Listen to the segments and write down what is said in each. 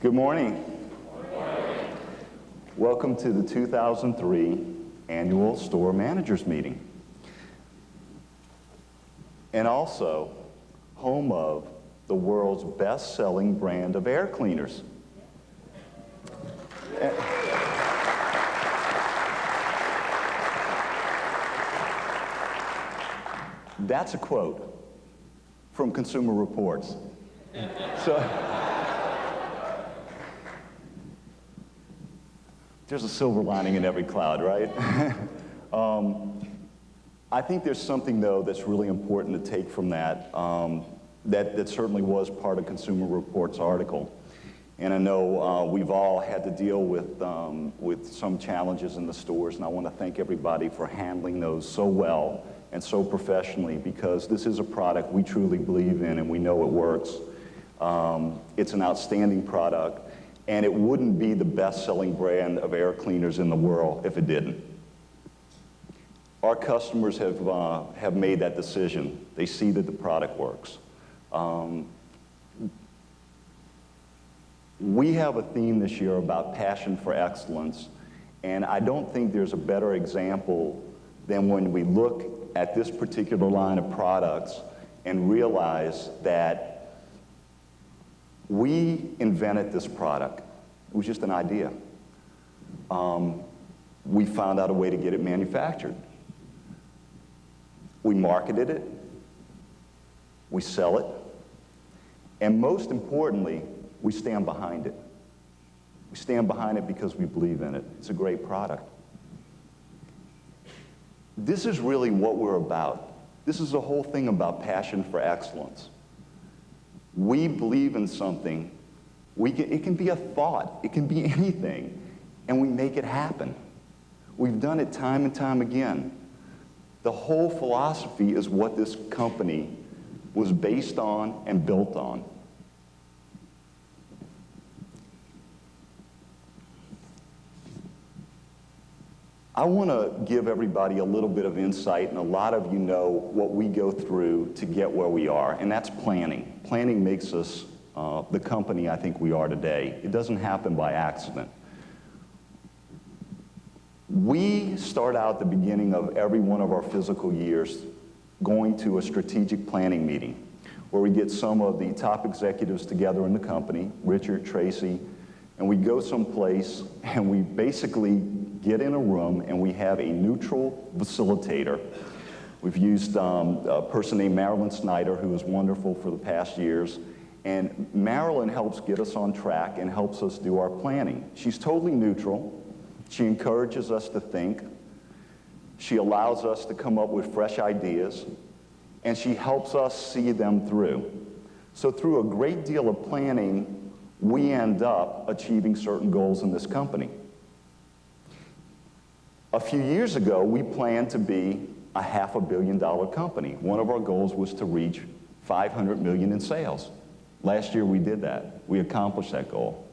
Good morning. Welcome to the 2003 Annual Store Managers Meeting. And also, home of the world's best-selling brand of air cleaners. That's a quote from Consumer Reports. So, there's a silver lining in every cloud, right? I think there's something, though, that's really important to take from that, that certainly was part of Consumer Reports' article. And I know we've all had to deal with some challenges in the stores, and I want to thank everybody for handling those so well and so professionally, because this is a product we truly believe in and we know it works. It's an outstanding product, and it wouldn't be the best-selling brand of air cleaners in the world if it didn't. Our customers have made that decision. They see that the product works. We have a theme this year about passion for excellence, and I don't think there's a better example than when we look at this particular line of products and realize that we invented this product. It was just an idea. We found out a way to get it manufactured. We marketed it, we sell it, and most importantly, we stand behind it. We stand behind it because we believe in it. It's a great product. This is really what we're about. This is the whole thing about passion for excellence. We believe in something. It can be a thought. It can be anything, and we make it happen. We've done it time and time again. The whole philosophy is what this company was based on and built on. I want to give everybody a little bit of insight, and a lot of you know what we go through to get where we are, and that's planning. Planning makes us the company I think we are today. It doesn't happen by accident. We start out at the beginning of every one of our physical years going to a strategic planning meeting where we get some of the top executives together in the company, Richard, Tracy, and we go someplace and we basically get in a room and we have a neutral facilitator. We've used a person named Marilyn Snyder, who is wonderful for the past years, and Marilyn helps get us on track and helps us do our planning. She's totally neutral. She encourages us to think. She allows us to come up with fresh ideas, and she helps us see them through. So through a great deal of planning, we end up achieving certain goals in this company. A few years ago, we planned to be a $500 million company. One of our goals was to reach $500 million in sales. Last year we did that. We accomplished that goal.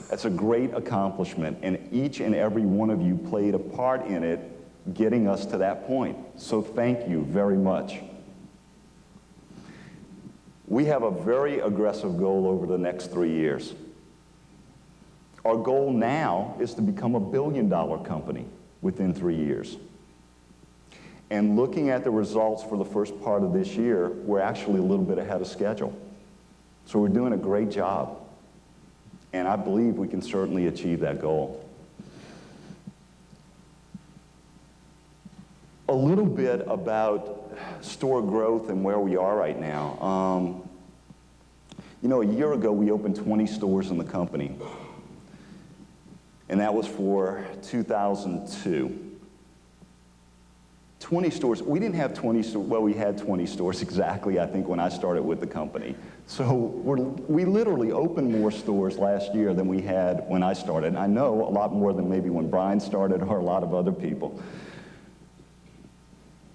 That's a great accomplishment, and each and every one of you played a part in it, getting us to that point. So thank you very much. We have a very aggressive goal over the next 3 years. Our goal now is to become a $1 billion company within 3 years. And looking at the results for the first part of this year, we're actually a little bit ahead of schedule. So we're doing a great job. And I believe we can certainly achieve that goal. A little bit about store growth and where we are right now. You know, a year ago we opened 20 stores in the company. And that was for 2002. 20 stores. We didn't have 20 stores. Well, we had 20 stores exactly, I think, when I started with the company. So we literally opened more stores last year than we had when I started. I know a lot more than maybe when Brian started or a lot of other people.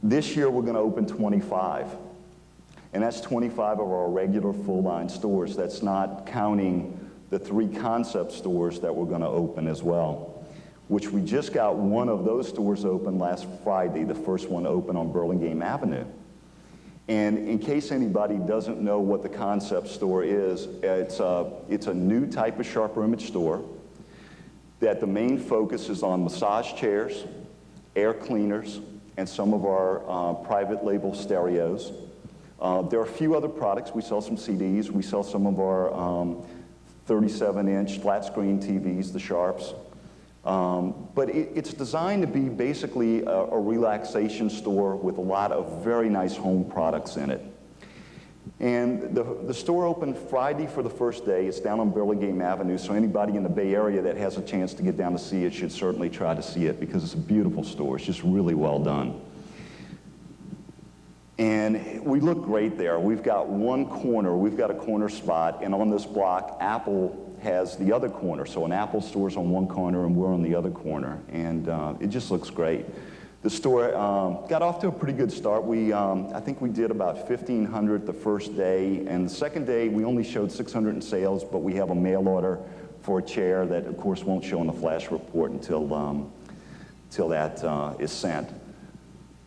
This year we're going to open 25. And that's 25 of our regular full-line stores. That's not counting the 3 concept stores that we're going to open as well, which we just got one of those stores open last Friday. The first one opened on Burlingame Avenue. And in case anybody doesn't know what the concept store is, it's a new type of sharper image store that the main focus is on massage chairs, air cleaners, and some of our private label stereos. There are a few other products. We sell some CDs. We sell some of our 37-inch flat screen TVs, the Sharps. But it's designed to be basically a relaxation store with a lot of very nice home products in it. And the store opened Friday for the first day. It's down on Burlingame Avenue, so anybody in the Bay Area that has a chance to get down to see it should certainly try to see it because it's a beautiful store. It's just really well done. And we look great there. We've got one corner, we've got a corner spot, and on this block, Apple has the other corner. So an Apple store's on one corner and we're on the other corner, and it just looks great. The store got off to a pretty good start. I think we did about 1,500 the first day, and the second day we only showed 600 in sales, but we have a mail order for a chair that of course won't show in the flash report until that is sent.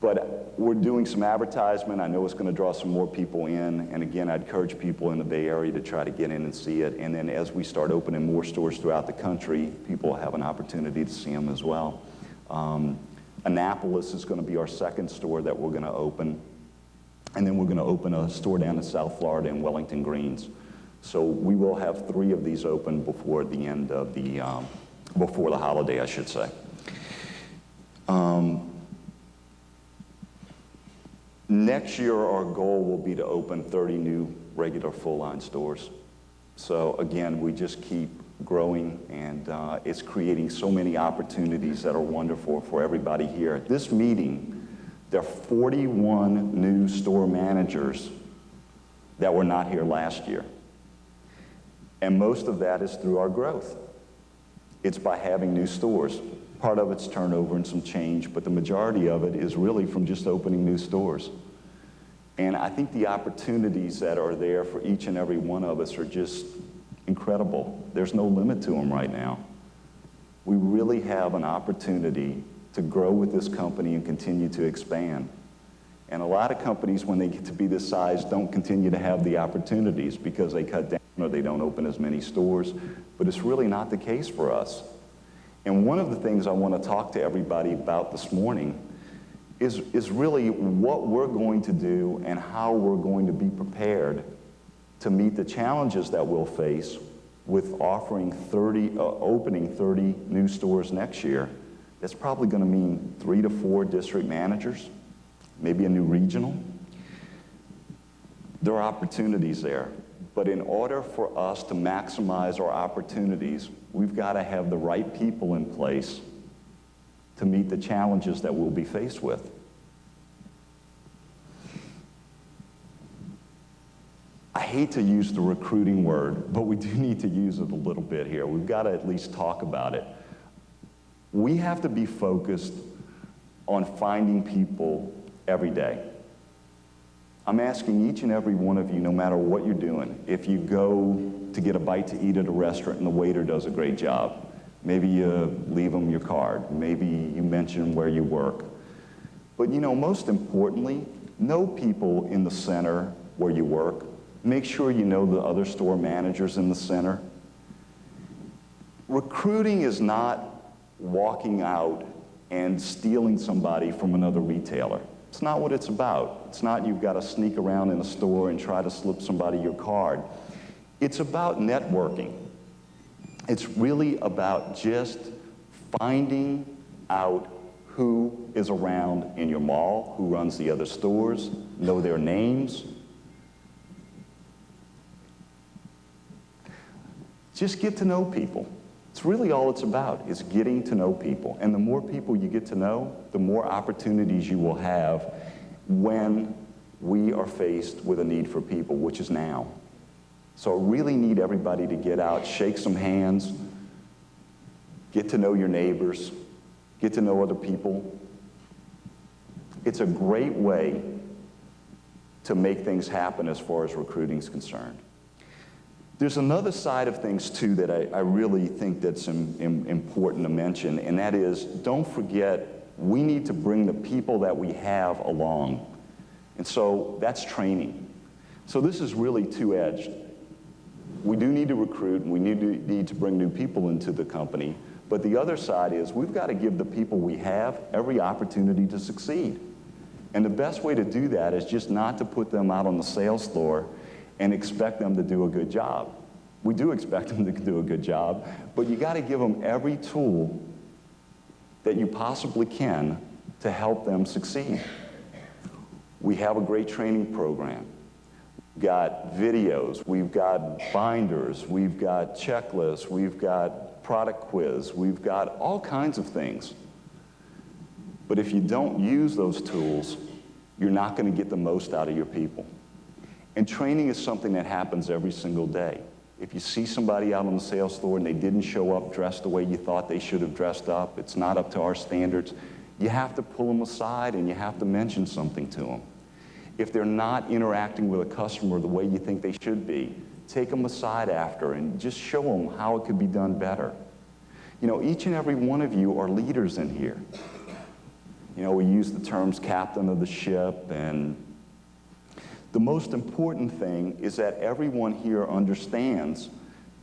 But we're doing some advertisement. I know it's going to draw some more people in. And again, I'd encourage people in the Bay Area to try to get in and see it. And then as we start opening more stores throughout the country, people will have an opportunity to see them as well. Annapolis is going to be our second store that we're going to open. And then we're going to open a store down in South Florida in Wellington Greens. So we will have 3 of these open before the end of before the holiday, I should say. Next year, our goal will be to open 30 new regular full-line stores. So again, we just keep growing, and it's creating so many opportunities that are wonderful for everybody here. At this meeting, there are 41 new store managers that were not here last year. And most of that is through our growth. It's by having new stores. Part of it's turnover and some change, but the majority of it is really from just opening new stores. And I think the opportunities that are there for each and every one of us are just incredible. There's no limit to them right now. We really have an opportunity to grow with this company and continue to expand. And a lot of companies, when they get to be this size, don't continue to have the opportunities because they cut down or they don't open as many stores. But it's really not the case for us. And one of the things I want to talk to everybody about this morning is really what we're going to do and how we're going to be prepared to meet the challenges that we'll face with opening 30 new stores next year. That's probably going to mean 3 to 4 district managers, maybe a new regional. There are opportunities there. But in order for us to maximize our opportunities, we've got to have the right people in place to meet the challenges that we'll be faced with. I hate to use the recruiting word, but we do need to use it a little bit here. We've got to at least talk about it. We have to be focused on finding people every day. I'm asking each and every one of you, no matter what you're doing, if you go to get a bite to eat at a restaurant and the waiter does a great job, maybe you leave them your card, maybe you mention where you work. But you know, most importantly, know people in the center where you work. Make sure you know the other store managers in the center. Recruiting is not walking out and stealing somebody from another retailer. It's not what it's about. It's not you've got to sneak around in a store and try to slip somebody your card. It's about networking. It's really about just finding out who is around in your mall, who runs the other stores, know their names. Just get to know people. It's really all it's about, is getting to know people. And the more people you get to know, the more opportunities you will have when we are faced with a need for people, which is now. So I really need everybody to get out, shake some hands, get to know your neighbors, get to know other people. It's a great way to make things happen as far as recruiting is concerned. There's another side of things, too, that I really think that's important to mention, and that is, don't forget, we need to bring the people that we have along. And so that's training. So this is really two-edged. We do need to recruit, and we need to bring new people into the company, but the other side is we've got to give the people we have every opportunity to succeed. And the best way to do that is just not to put them out on the sales floor and expect them to do a good job. We do expect them to do a good job, but you got to give them every tool that you possibly can to help them succeed. We have a great training program. We've got videos, we've got binders, we've got checklists, we've got product quiz, we've got all kinds of things. But if you don't use those tools, you're not going to get the most out of your people. And training is something that happens every single day. If you see somebody out on the sales floor and they didn't show up dressed the way you thought they should have dressed up, it's not up to our standards, you have to pull them aside and you have to mention something to them. If they're not interacting with a customer the way you think they should be, take them aside after and just show them how it could be done better. You know, each and every one of you are leaders in here. You know, we use the terms captain of the ship, and the most important thing is that everyone here understands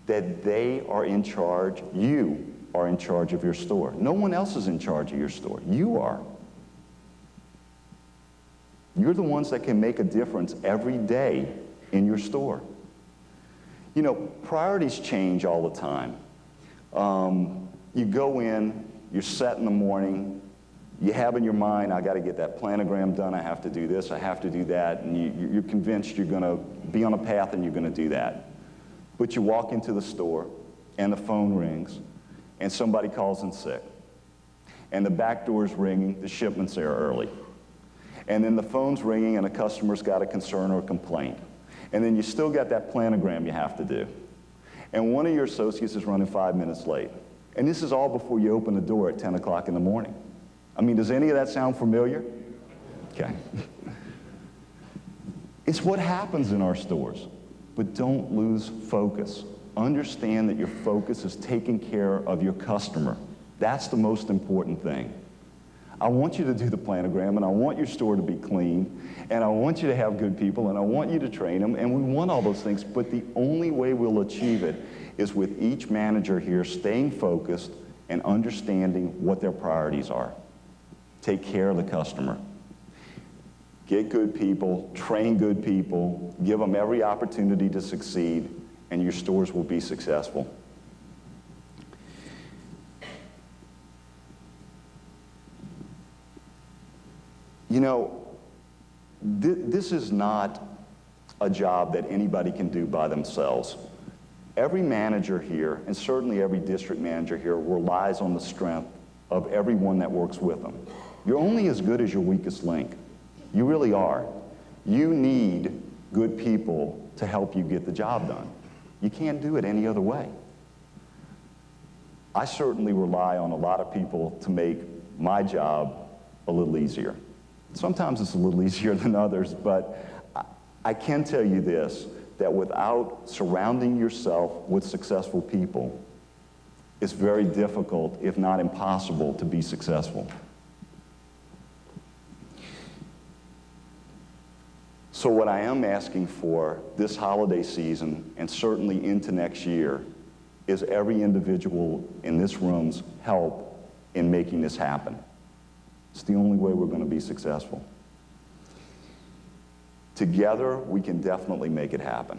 that they are in charge, you are in charge of your store. No one else is in charge of your store. You are. You're the ones that can make a difference every day in your store. You know, priorities change all the time. You go in, you're set in the morning, you have in your mind, I got to get that planogram done, I have to do this, I have to do that, and you're convinced you're going to be on a path and you're going to do that. But you walk into the store, and the phone rings, and somebody calls in sick. And the back door's ringing, the shipment's there early. And then the phone's ringing, and a customer's got a concern or a complaint. And then you still got that planogram you have to do. And one of your associates is running 5 minutes late. And this is all before you open the door at 10 o'clock in the morning. I mean, does any of that sound familiar? Okay. It's what happens in our stores. But don't lose focus. Understand that your focus is taking care of your customer. That's the most important thing. I want you to do the planogram, and I want your store to be clean, and I want you to have good people, and I want you to train them, and we want all those things, but the only way we'll achieve it is with each manager here staying focused and understanding what their priorities are. Take care of the customer. Get good people, train good people, give them every opportunity to succeed, and your stores will be successful. You know, this is not a job that anybody can do by themselves. Every manager here, and certainly every district manager here, relies on the strength of everyone that works with them. You're only as good as your weakest link. You really are. You need good people to help you get the job done. You can't do it any other way. I certainly rely on a lot of people to make my job a little easier. Sometimes it's a little easier than others, but I can tell you this, that without surrounding yourself with successful people, it's very difficult, if not impossible, to be successful. So what I am asking for this holiday season, and certainly into next year, is every individual in this room's help in making this happen. It's the only way we're going to be successful. Together, we can definitely make it happen.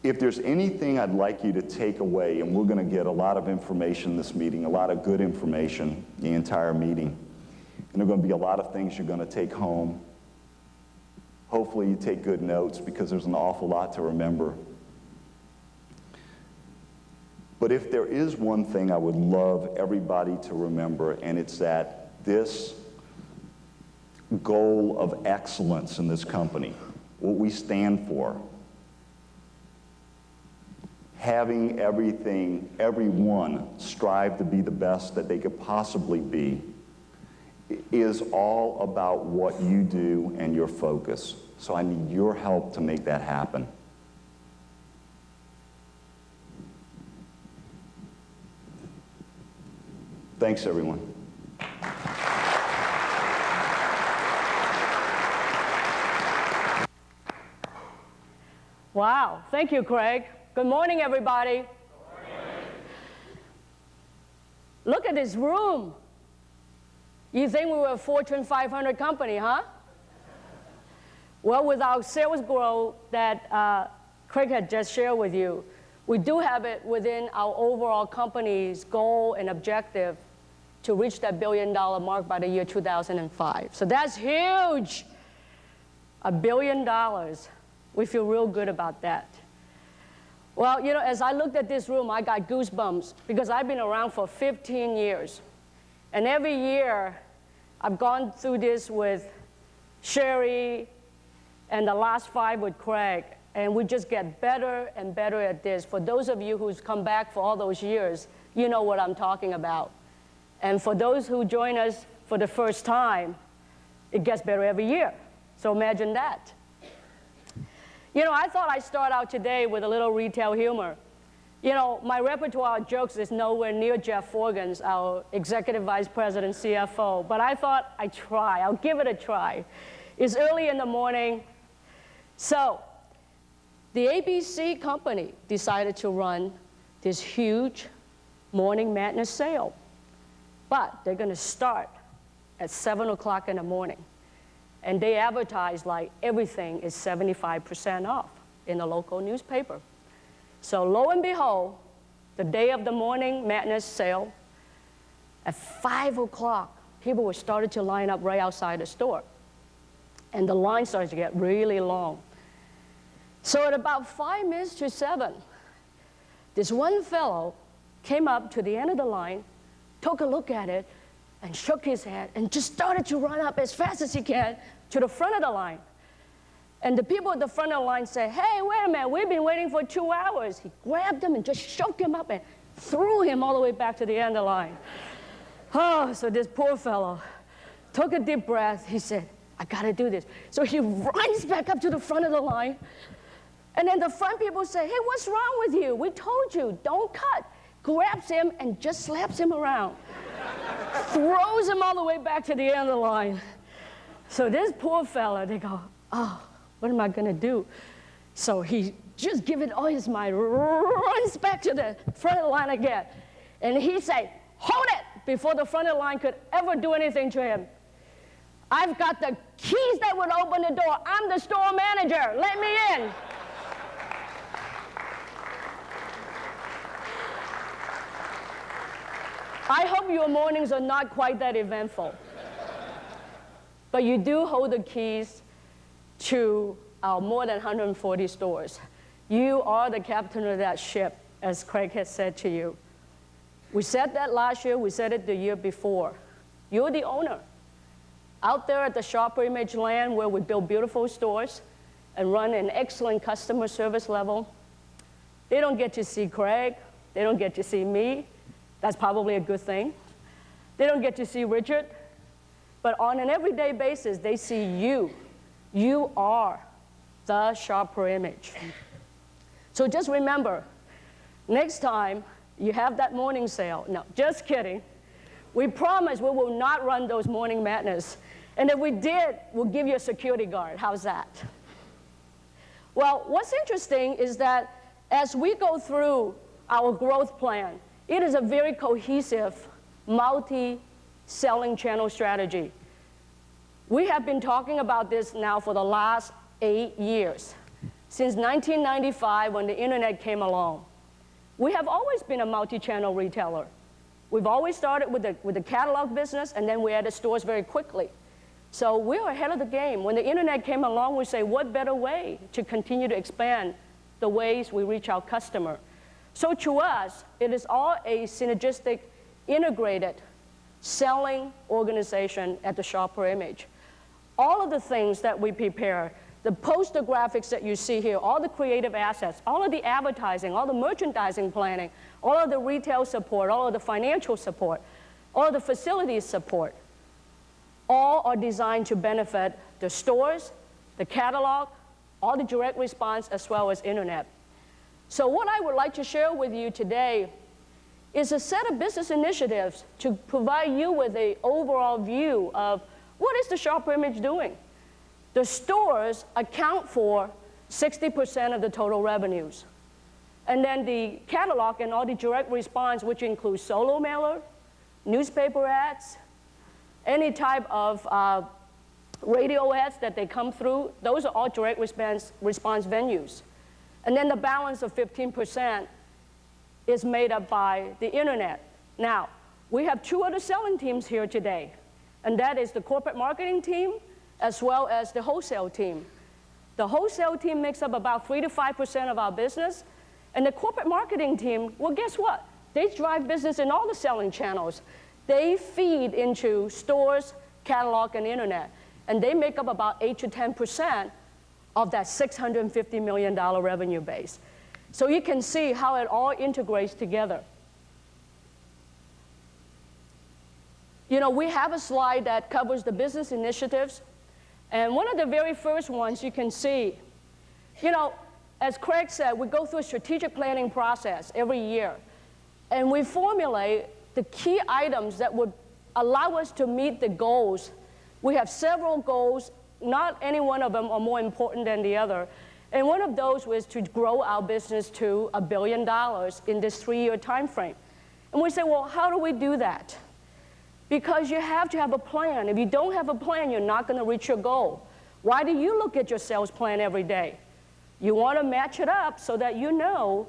If there's anything I'd like you to take away, and we're going to get a lot of information in this meeting, a lot of good information, the entire meeting, and there are going to be a lot of things you're going to take home. Hopefully you take good notes, because there's an awful lot to remember. But if there is one thing I would love everybody to remember, and it's that this goal of excellence in this company, what we stand for, having everyone strive to be the best that they could possibly be, is all about what you do and your focus. So I need your help to make that happen. Thanks, everyone. Wow, thank you, Craig. Good morning, everybody. Good morning. Look at this room. You think we were a Fortune 500 company, huh? Well, with our sales growth that Craig had just shared with you, we do have it within our overall company's goal and objective to reach that $1 billion mark by the year 2005. So that's huge. $1 billion. We feel real good about that. Well, you know, as I looked at this room, I got goosebumps because I've been around for 15 years. And every year, I've gone through this with Sherry and the last 5 with Craig. And we just get better and better at this. For those of you who's come back for all those years, you know what I'm talking about. And for those who join us for the first time, it gets better every year. So imagine that. You know, I thought I'd start out today with a little retail humor. You know, my repertoire of jokes is nowhere near Jeff Forgan's, our Executive Vice President, CFO. But I thought I'd try. I'll give it a try. It's early in the morning. So the ABC company decided to run this huge morning madness sale. But they're going to start at 7 o'clock in the morning. And they advertise like everything is 75% off in the local newspaper. So lo and behold, the day of the morning madness sale, at 5 o'clock, people were started to line up right outside the store. And the line started to get really long. So at about 5 minutes to 7, this one fellow came up to the end of the line, took a look at it, and shook his head, and just started to run up as fast as he can to the front of the line. And the people at the front of the line said, hey, wait a minute, we've been waiting for 2 hours. He grabbed him and just shook him up and threw him all the way back to the end of the line. Oh, so this poor fellow took a deep breath. He said, I got to do this. So he runs back up to the front of the line. And then the front people say, hey, what's wrong with you? We told you, don't cut. Grabs him and just slaps him around. Throws him all the way back to the end of the line. So this poor fella, they go, oh, what am I going to do? So he just given all his might, runs back to the front of the line again. And he say, hold it, before the front of the line could ever do anything to him. I've got the keys that would open the door. I'm the store manager. Let me in. I hope your mornings are not quite that eventful. But you do hold the keys to our more than 140 stores. You are the captain of that ship, as Craig has said to you. We said that last year, we said it the year before. You're the owner. Out there at the SHRP Image land where we build beautiful stores and run an excellent customer service level, they don't get to see Craig. They don't get to see me. That's probably a good thing. They don't get to see Richard. But on an everyday basis, they see you. You are the SHRP Image. So just remember, next time you have that morning sale, no, just kidding. We promise we will not run those morning madness. And if we did, we'll give you a security guard. How's that? Well, what's interesting is that as we go through our growth plan, it is a very cohesive, multi-selling channel strategy. We have been talking about this now for the last 8 years. Since 1995, when the internet came along, we have always been a multi-channel retailer. We've always started with the catalog business, and then we added stores very quickly. So we're ahead of the game. When the internet came along, we say, what better way to continue to expand the ways we reach our customer? So to us, it is all a synergistic, integrated selling organization at the SHRP Image. All of the things that we prepare, the poster graphics that you see here, all the creative assets, all of the advertising, all the merchandising planning, all of the retail support, all of the financial support, all of the facilities support, all are designed to benefit the stores, the catalog, all the direct response, as well as internet. So what I would like to share with you today is a set of business initiatives to provide you with an overall view of what is the SHRP Image doing. The stores account for 60% of the total revenues. And then the catalog and all the direct response, which includes solo mailer, newspaper ads, any type of radio ads that they come through, those are all direct response venues. And then the balance of 15% is made up by the internet. Now, we have two other selling teams here today, and that is the corporate marketing team as well as the wholesale team. The wholesale team makes up about 3 to 5% of our business, and the corporate marketing team, well, guess what? They drive business in all the selling channels. They feed into stores, catalog, and internet, and they make up about 8 to 10% of that $650 million revenue base. So you can see how it all integrates together. You know, we have a slide that covers the business initiatives, and one of the very first ones you can see, you know, as Craig said, we go through a strategic planning process every year, and we formulate the key items that would allow us to meet the goals. We have several goals, not any one of them are more important than the other, and one of those was to grow our business to $1 billion in this 3-year time frame. And we say, well, how do we do that? Because you have to have a plan. If you don't have a plan, you're not going to reach your goal. Why do you look at your sales plan every day? You want to match it up so that you know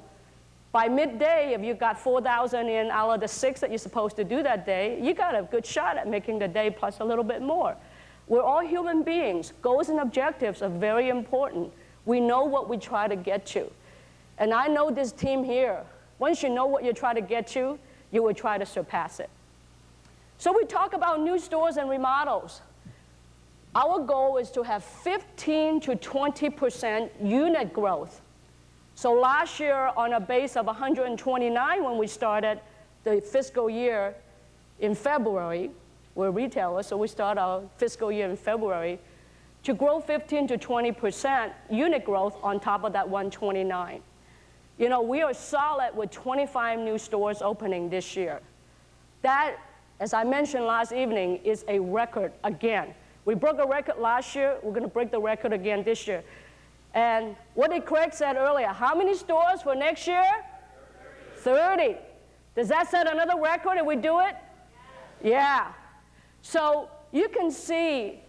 by midday, if you got 4,000 in out of the 6 that you're supposed to do that day, you got a good shot at making the day plus a little bit more. We're all human beings. Goals and objectives are very important. We know what we try to get to. And I know this team here, once you know what you try to get to, you will try to surpass it. So we talk about new stores and remodels. Our goal is to have 15 to 20% unit growth. So last year, on a base of 129 when we started the fiscal year in February, we're retailers, so we start our fiscal year in February, to grow 15 to 20% unit growth on top of that 129. You know, we are solid with 25 new stores opening this year. That, as I mentioned last evening, is a record again. We broke a record last year. We're going to break the record again this year. And what did Craig said earlier? How many stores for next year? 30. Does that set another record if we do it? Yeah. So you can see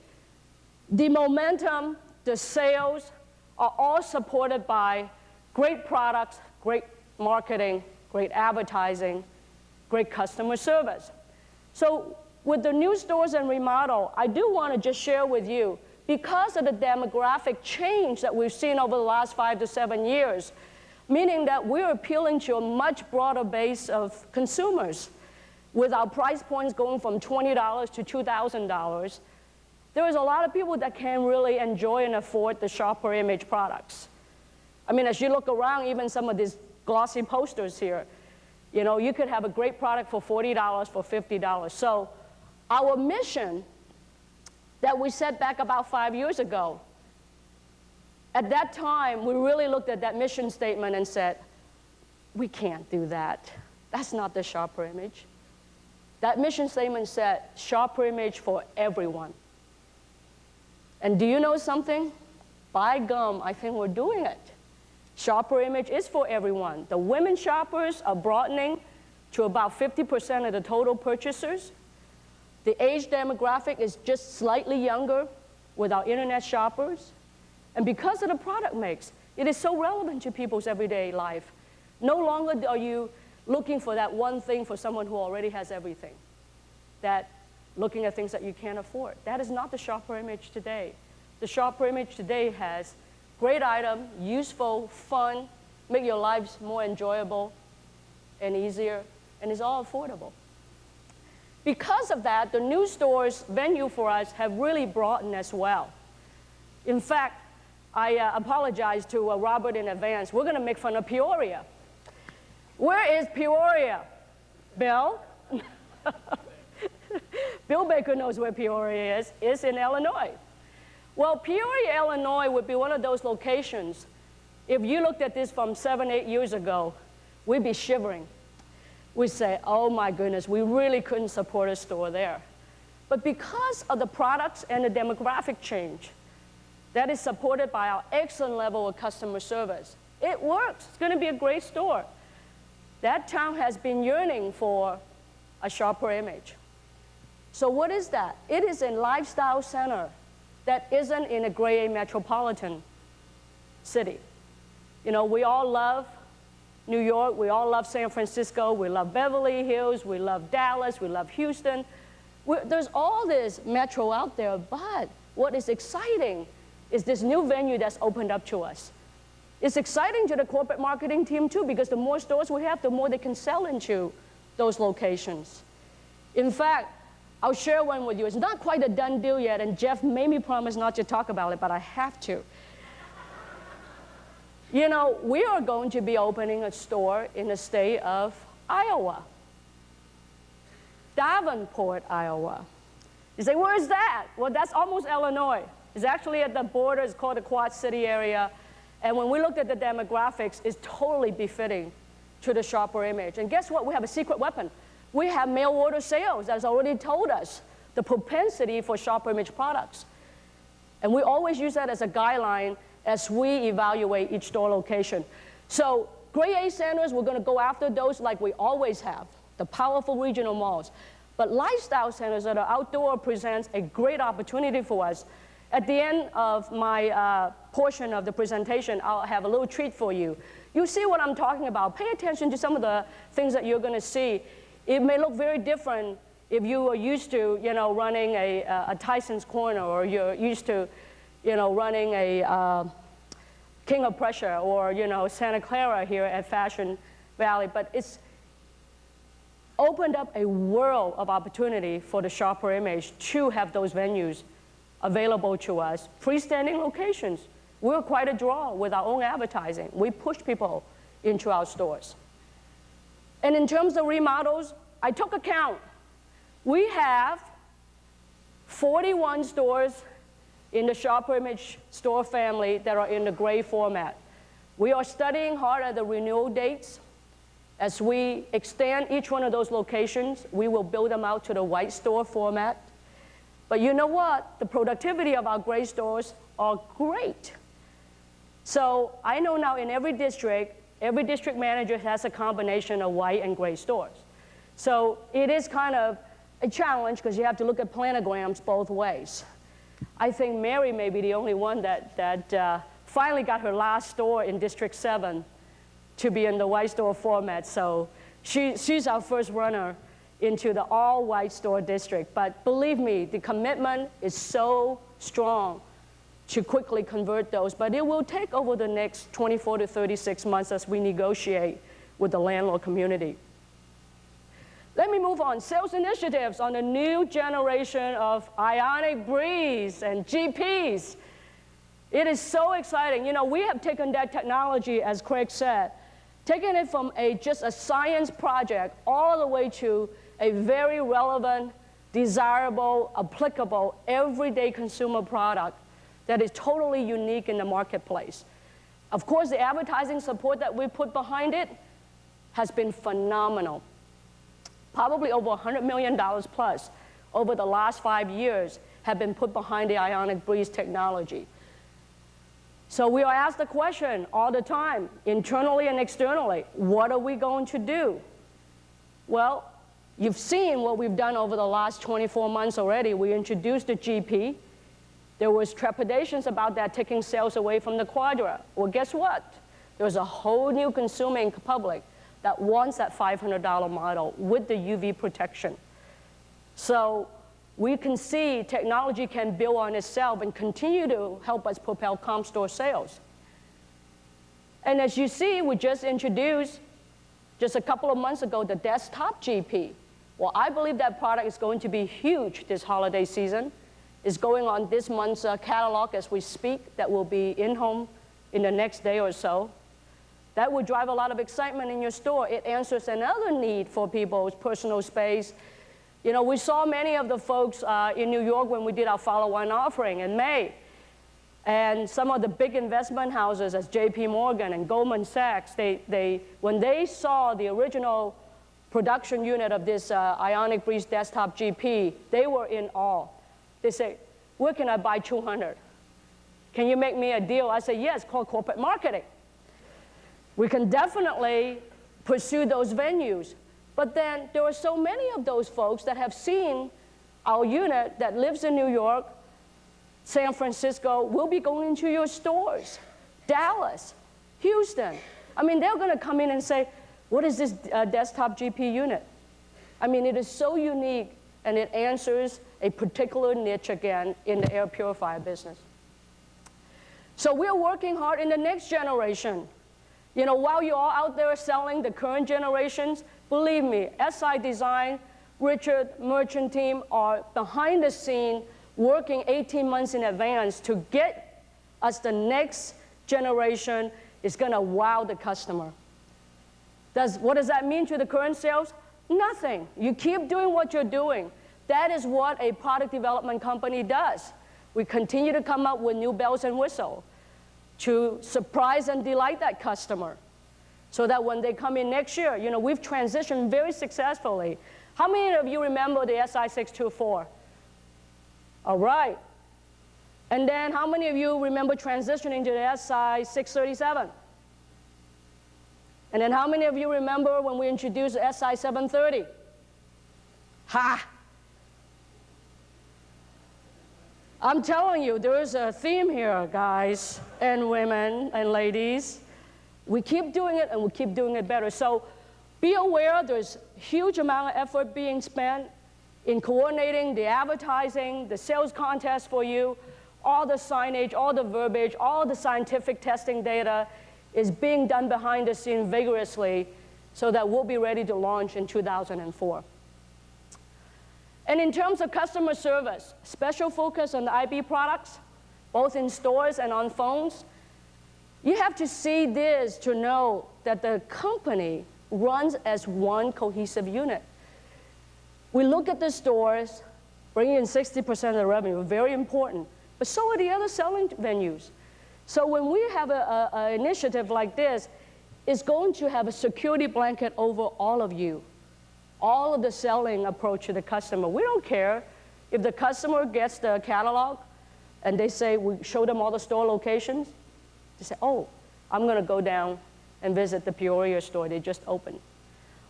the momentum, the sales are all supported by great products, great marketing, great advertising, great customer service. So with the new stores and remodel, I do want to just share with you, because of the demographic change that we've seen over the last 5 to 7 years, meaning that we're appealing to a much broader base of consumers. With our price points going from $20 to $2,000, there is a lot of people that can really enjoy and afford the Sharper Image products. I mean, as you look around, even some of these glossy posters here, you know, you could have a great product for $40, for $50. So our mission that we set back about 5 years ago, at that time, we really looked at that mission statement and said, we can't do that. That's not the Sharper Image. That mission statement said, Sharper Image for everyone. And do you know something? By gum, I think we're doing it. Sharper Image is for everyone. The women shoppers are broadening to about 50% of the total purchasers. The age demographic is just slightly younger with our internet shoppers. And because of the product mix, it is so relevant to people's everyday life. No longer are you looking for that one thing for someone who already has everything, that looking at things that you can't afford. That is not the Sharper Image today. The Sharper Image today has great item, useful, fun, make your lives more enjoyable and easier, and it's all affordable. Because of that, the new stores venue for us have really broadened as well. In fact, I apologize to Robert in advance. We're going to make fun of Peoria. Where is Peoria? Bill? Bill Baker knows where Peoria is. It's in Illinois. Well, Peoria, Illinois would be one of those locations. If you looked at this from 7, 8 years ago, we'd be shivering. We'd say, oh my goodness, we really couldn't support a store there. But because of the products and the demographic change, that is supported by our excellent level of customer service. It works. It's going to be a great store. That town has been yearning for a sharper image. So what is that? It is a lifestyle center that isn't in a Grade A metropolitan city. You know, we all love New York, we all love San Francisco, we love Beverly Hills, we love Dallas, we love Houston. There's all this metro out there, but what is exciting is this new venue that's opened up to us. It's exciting to the corporate marketing team too, because the more stores we have, the more they can sell into those locations. In fact, I'll share one with you. It's not quite a done deal yet, and Jeff made me promise not to talk about it, but I have to. You know, we are going to be opening a store in the state of Iowa, Davenport, Iowa. You say, where is that? Well, that's almost Illinois. It's actually at the border. It's called the Quad City area. And when we looked at the demographics, it's totally befitting to the sharper image. And guess what? We have a secret weapon. We have mail order sales that's already told us the propensity for sharper image products. And we always use that as a guideline as we evaluate each store location. So Grade A centers, we're going to go after those like we always have, the powerful regional malls. But lifestyle centers that are outdoor presents a great opportunity for us. At the end of my portion of the presentation, I'll have a little treat for you. You see what I'm talking about. Pay attention to some of the things that you're going to see. It may look very different if you are used to, you know, running a Tyson's Corner, or you're used to, you know, running a King of Prussia, or, you know, Santa Clara here at Fashion Valley. But it's opened up a world of opportunity for the sharper image to have those venues available to us. Freestanding locations. We're quite a draw with our own advertising. We push people into our stores. And in terms of remodels, I took a count. We have 41 stores in the sharper image store family that are in the gray format. We are studying hard at the renewal dates. As we extend each one of those locations, we will build them out to the white store format. But you know what? The productivity of our gray stores are great. So I know now in every district manager has a combination of white and gray stores. So it is kind of a challenge because you have to look at planograms both ways. I think Mary may be the only one that finally got her last store in District 7 to be in the white store format. So she's our first runner into the all-white store district. But believe me, the commitment is so strong to quickly convert those. But it will take over the next 24 to 36 months as we negotiate with the landlord community. Let me move on. Sales initiatives on the new generation of Ionic Breeze and GPs. It is so exciting. You know, we have taken that technology, as Craig said, taken it from just a science project all the way to a very relevant, desirable, applicable, everyday consumer product that is totally unique in the marketplace. Of course, the advertising support that we put behind it has been phenomenal. Probably over $100 million plus over the last 5 years have been put behind the Ionic Breeze technology. So we are asked the question all the time, internally and externally, what are we going to do? Well, you've seen what we've done over the last 24 months already. We introduced the GP. There was trepidations about that taking sales away from the Quadra. Well, guess what? There's a whole new consuming public that wants that $500 model with the UV protection. So we can see technology can build on itself and continue to help us propel comp store sales. And as you see, we just introduced, just a couple of months ago, the desktop GP. Well, I believe that product is going to be huge this holiday season. It's going on this month's catalog as we speak. That will be in-home in the next day or so. That will drive a lot of excitement in your store. It answers another need for people's personal space. You know, we saw many of the folks in New York when we did our follow-on offering in May. And some of the big investment houses, as JP Morgan and Goldman Sachs, when they saw the original production unit of this Ionic Breeze Desktop GP, they were in awe. They say, where can I buy 200? Can you make me a deal? I said, yes, called corporate marketing. We can definitely pursue those venues. But then there are so many of those folks that have seen our unit that lives in New York, San Francisco, will be going into your stores, Dallas, Houston. I mean, they're going to come in and say, what is this desktop GP unit? I mean, it is so unique, and it answers a particular niche again in the air purifier business. So we're working hard in the next generation. You know, while you're all out there selling the current generations, believe me, SI Design, Richard, Merchant team are behind the scene working 18 months in advance to get us the next generation is going to wow the customer. What does that mean to the current sales? Nothing. You keep doing what you're doing. That is what a product development company does. We continue to come up with new bells and whistles to surprise and delight that customer so that when they come in next year, you know, we've transitioned very successfully. How many of you remember the SI624? All right. And then how many of you remember transitioning to the SI637? And then how many of you remember when we introduced the SI730? Ha! I'm telling you, there is a theme here, guys and women and ladies. We keep doing it, and we keep doing it better. So be aware there's a huge amount of effort being spent in coordinating the advertising, the sales contest for you, all the signage, all the verbiage, all the scientific testing data is being done behind the scene vigorously so that we'll be ready to launch in 2004. And in terms of customer service, special focus on the IB products, both in stores and on phones. You have to see this to know that the company runs as one cohesive unit. We look at the stores, bringing in 60% of the revenue, very important, but so are the other selling venues. So when we have an initiative like this, it's going to have a security blanket over all of you, all of the selling approach to the customer. We don't care if the customer gets the catalog and they say, we show them all the store locations. They say, oh, I'm going to go down and visit the Peoria store they just opened.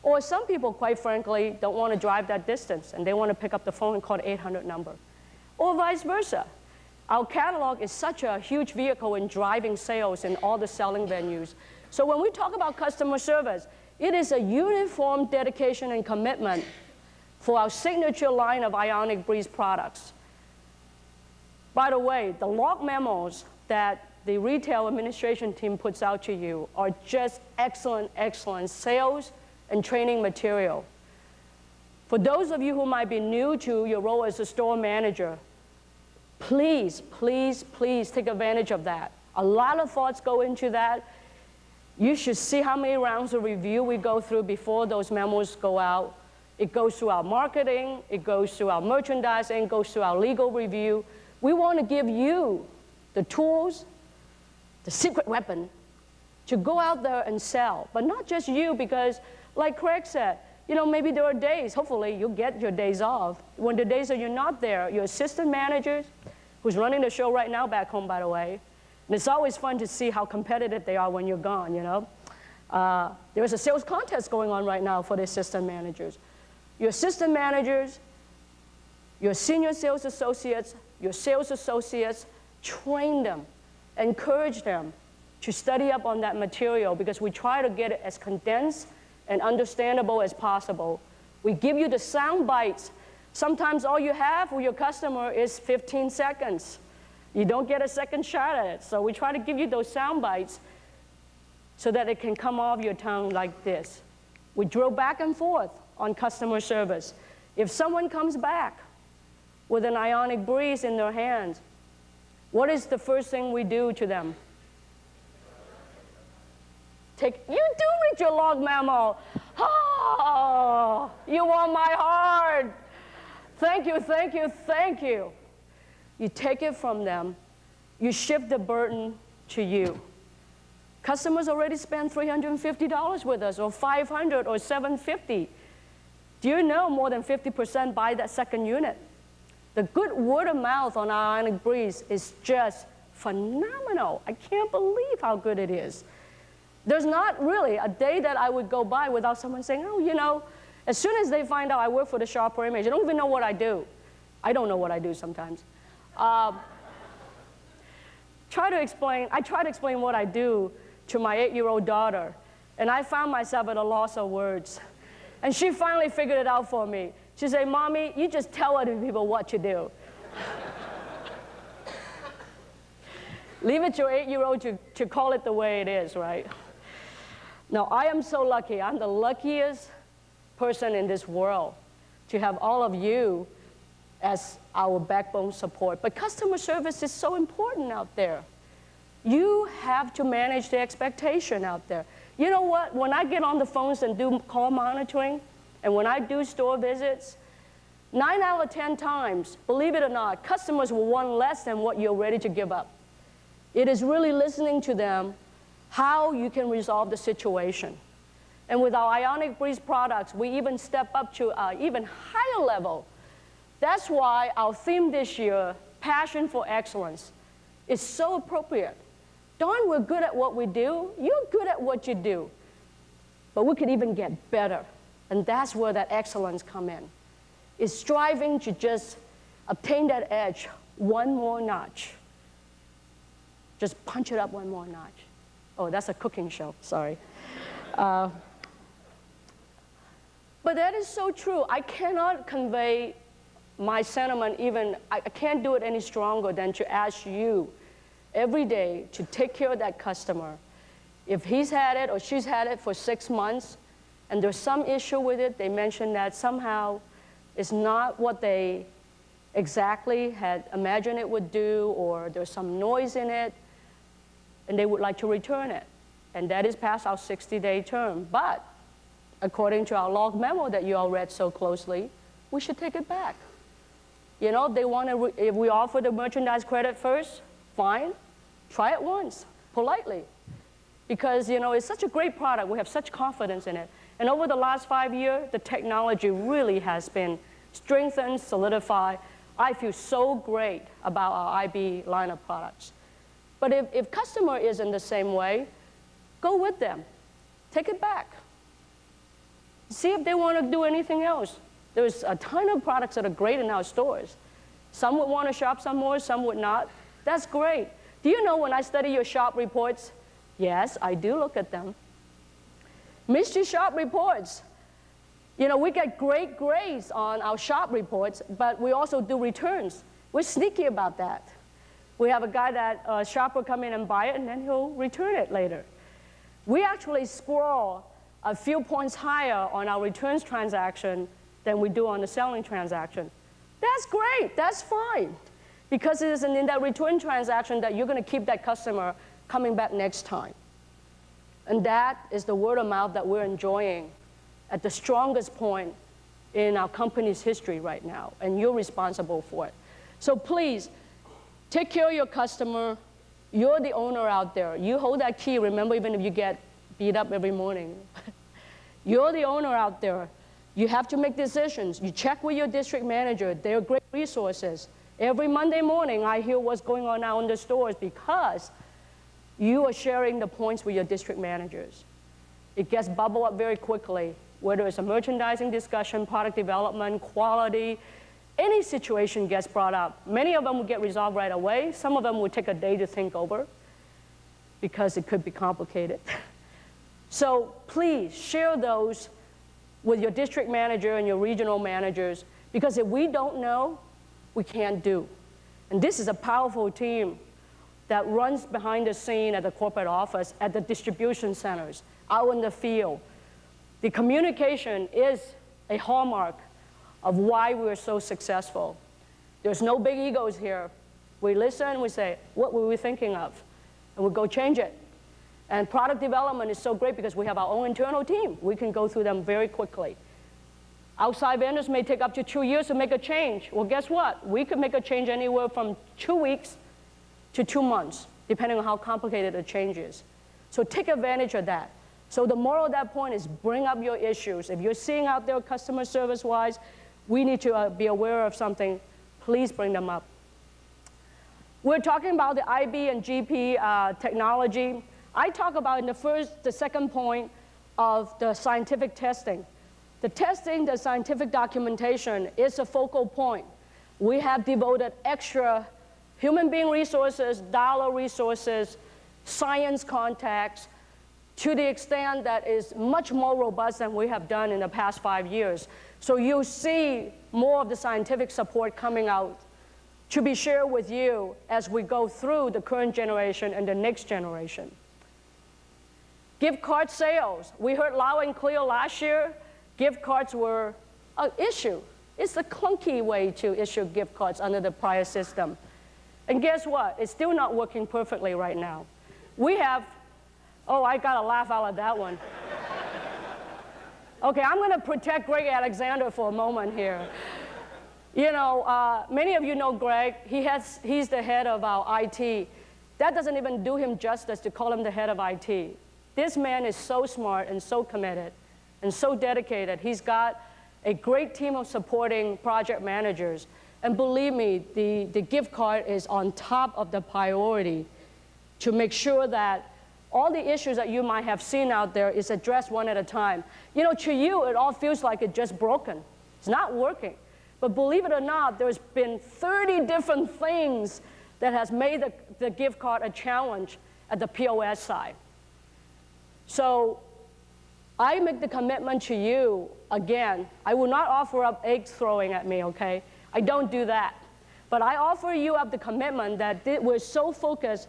Or some people, quite frankly, don't want to drive that distance, and they want to pick up the phone and call the 800 number. Or vice versa. Our catalog is such a huge vehicle in driving sales in all the selling venues. So when we talk about customer service, it is a uniform dedication and commitment for our signature line of Ionic Breeze products. By the way, the log memos that the retail administration team puts out to you are just excellent, excellent sales and training material. For those of you who might be new to your role as a store manager, please, please, please take advantage of that. A lot of thoughts go into that. You should see how many rounds of review we go through before those memos go out. It goes through our marketing, it goes through our merchandising, it goes through our legal review. We want to give you the tools, the secret weapon, to go out there and sell. But not just you, because like Craig said, you know, maybe there are days, hopefully you'll get your days off. When the days that you're not there, your assistant managers, who's running the show right now back home, by the way, and it's always fun to see how competitive they are when you're gone, you know. There's a sales contest going on right now for the assistant managers. Your assistant managers, your senior sales associates, train them, encourage them to study up on that material, because we try to get it as condensed and understandable as possible. We give you the sound bites. Sometimes all you have with your customer is 15 seconds. You don't get a second shot at it. So we try to give you those sound bites so that it can come off your tongue like this. We drill back and forth on customer service. If someone comes back with an Ionic Breeze in their hands, what is the first thing we do to them? You do read your log memo. Oh, you want my heart. Thank you, thank you, thank you. You take it from them. You shift the burden to you. Customers already spend $350 with us, or $500 or $750. Do you know more than 50% buy that second unit? The good word of mouth on Ionic Breeze is just phenomenal. I can't believe how good it is. There's not really a day that I would go by without someone saying, oh, you know, as soon as they find out I work for the SHRP image, they don't even know what I do. I don't know what I do sometimes. I try to explain what I do to my 8-year-old daughter, and I found myself at a loss of words. And she finally figured it out for me. She said, Mommy, you just tell other people what you do. Leave it to your 8-year-old to call it the way it is, right? Now, I am so lucky. I'm the luckiest person in this world to have all of you as our backbone support. But customer service is so important out there. You have to manage the expectation out there. You know what? When I get on the phones and do call monitoring, and when I do store visits, 9 out of 10 times, believe it or not, customers will want less than what you're ready to give up. It is really listening to them, how you can resolve the situation. And with our Ionic Breeze products, we even step up to an even higher level. That's why our theme this year, Passion for Excellence, is so appropriate. Darn, we're good at what we do. You're good at what you do. But we could even get better. And that's where that excellence comes in. It's striving to just obtain that edge one more notch. Just punch it up one more notch. Oh, that's a cooking show, sorry. But that is so true. I cannot convey my sentiment even, I can't do it any stronger than to ask you every day to take care of that customer. If he's had it or she's had it for 6 months and there's some issue with it, they mentioned that somehow it's not what they exactly had imagined it would do, or there's some noise in it, and they would like to return it. And that is past our 60-day term. But according to our log memo that you all read so closely, we should take it back. You know, they want to, if we offer the merchandise credit first, fine, try it once, politely. Because, you know, it's such a great product, we have such confidence in it. And over the last 5 years, the technology really has been strengthened, solidified. I feel so great about our IB line of products. But if customer isn't the same way, go with them. Take it back. See if they want to do anything else. There's a ton of products that are great in our stores. Some would want to shop some more, some would not. That's great. Do you know when I study your shop reports? Yes, I do look at them. Mystery shop reports. You know, we get great grades on our shop reports, but we also do returns. We're sneaky about that. We have a guy that a shopper come in and buy it, and then he'll return it later. We actually score a few points higher on our returns transaction than we do on the selling transaction. That's great, that's fine. Because it is in that return transaction that you're going to keep that customer coming back next time. And that is the word of mouth that we're enjoying at the strongest point in our company's history right now, and you're responsible for it. So please, take care of your customer. You're the owner out there. You hold that key, remember, even if you get beat up every morning. You're the owner out there. You have to make decisions. You check with your district manager. They're great resources. Every Monday morning, I hear what's going on now in the stores because you are sharing the points with your district managers. It gets bubbled up very quickly, whether it's a merchandising discussion, product development, quality, any situation gets brought up. Many of them will get resolved right away. Some of them will take a day to think over because it could be complicated. So please share those with your district manager and your regional managers, because if we don't know, we can't do. And this is a powerful team that runs behind the scene at the corporate office, at the distribution centers, out in the field. The communication is a hallmark of why we're so successful. There's no big egos here. We listen, we say, what were we thinking of? And we go change it. And product development is so great because we have our own internal team. We can go through them very quickly. Outside vendors may take up to 2 years to make a change. Well, guess what? We could make a change anywhere from 2 weeks to 2 months, depending on how complicated the change is. So take advantage of that. So the moral of that point is bring up your issues. If you're seeing out there customer service-wise, we need to be aware of something, please bring them up. We're talking about the IB and GP technology. I talk about in the second point of the scientific testing. The testing, the scientific documentation is a focal point. We have devoted extra human being resources, dollar resources, science contacts, to the extent that is much more robust than we have done in the past 5 years. So you'll see more of the scientific support coming out to be shared with you as we go through the current generation and the next generation. Gift card sales. We heard loud and clear last year, gift cards were an issue. It's a clunky way to issue gift cards under the prior system. And guess what? It's still not working perfectly right now. We have, oh, I got a laugh out of that one. Okay, I'm going to protect Greg Alexander for a moment here. You know, many of you know Greg. He's the head of our IT. That doesn't even do him justice to call him the head of IT. This man is so smart and so committed and so dedicated. He's got a great team of supporting project managers. And believe me, the gift card is on top of the priority to make sure that all the issues that you might have seen out there is addressed one at a time. You know, to you, it all feels like it's just broken. It's not working. But believe it or not, there's been 30 different things that has made the gift card a challenge at the POS side. So I make the commitment to you, again, I will not offer up eggs throwing at me, okay? I don't do that. But I offer you up the commitment that we're so focused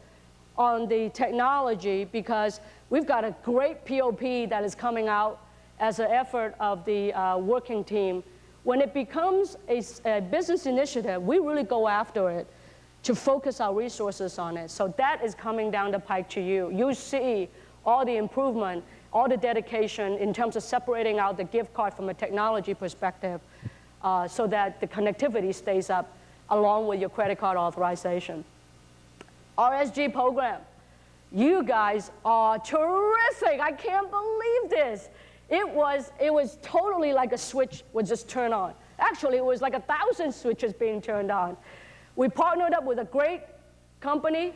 on the technology because we've got a great POP that is coming out as an effort of the working team. When it becomes a business initiative, we really go after it to focus our resources on it. So that is coming down the pike to you. You see all the improvement, all the dedication in terms of separating out the gift card from a technology perspective so that the connectivity stays up along with your credit card authorization. RSG program. You guys are terrific. I can't believe this. It was totally like a switch would just turn on. Actually, it was like 1,000 switches being turned on. We partnered up with a great company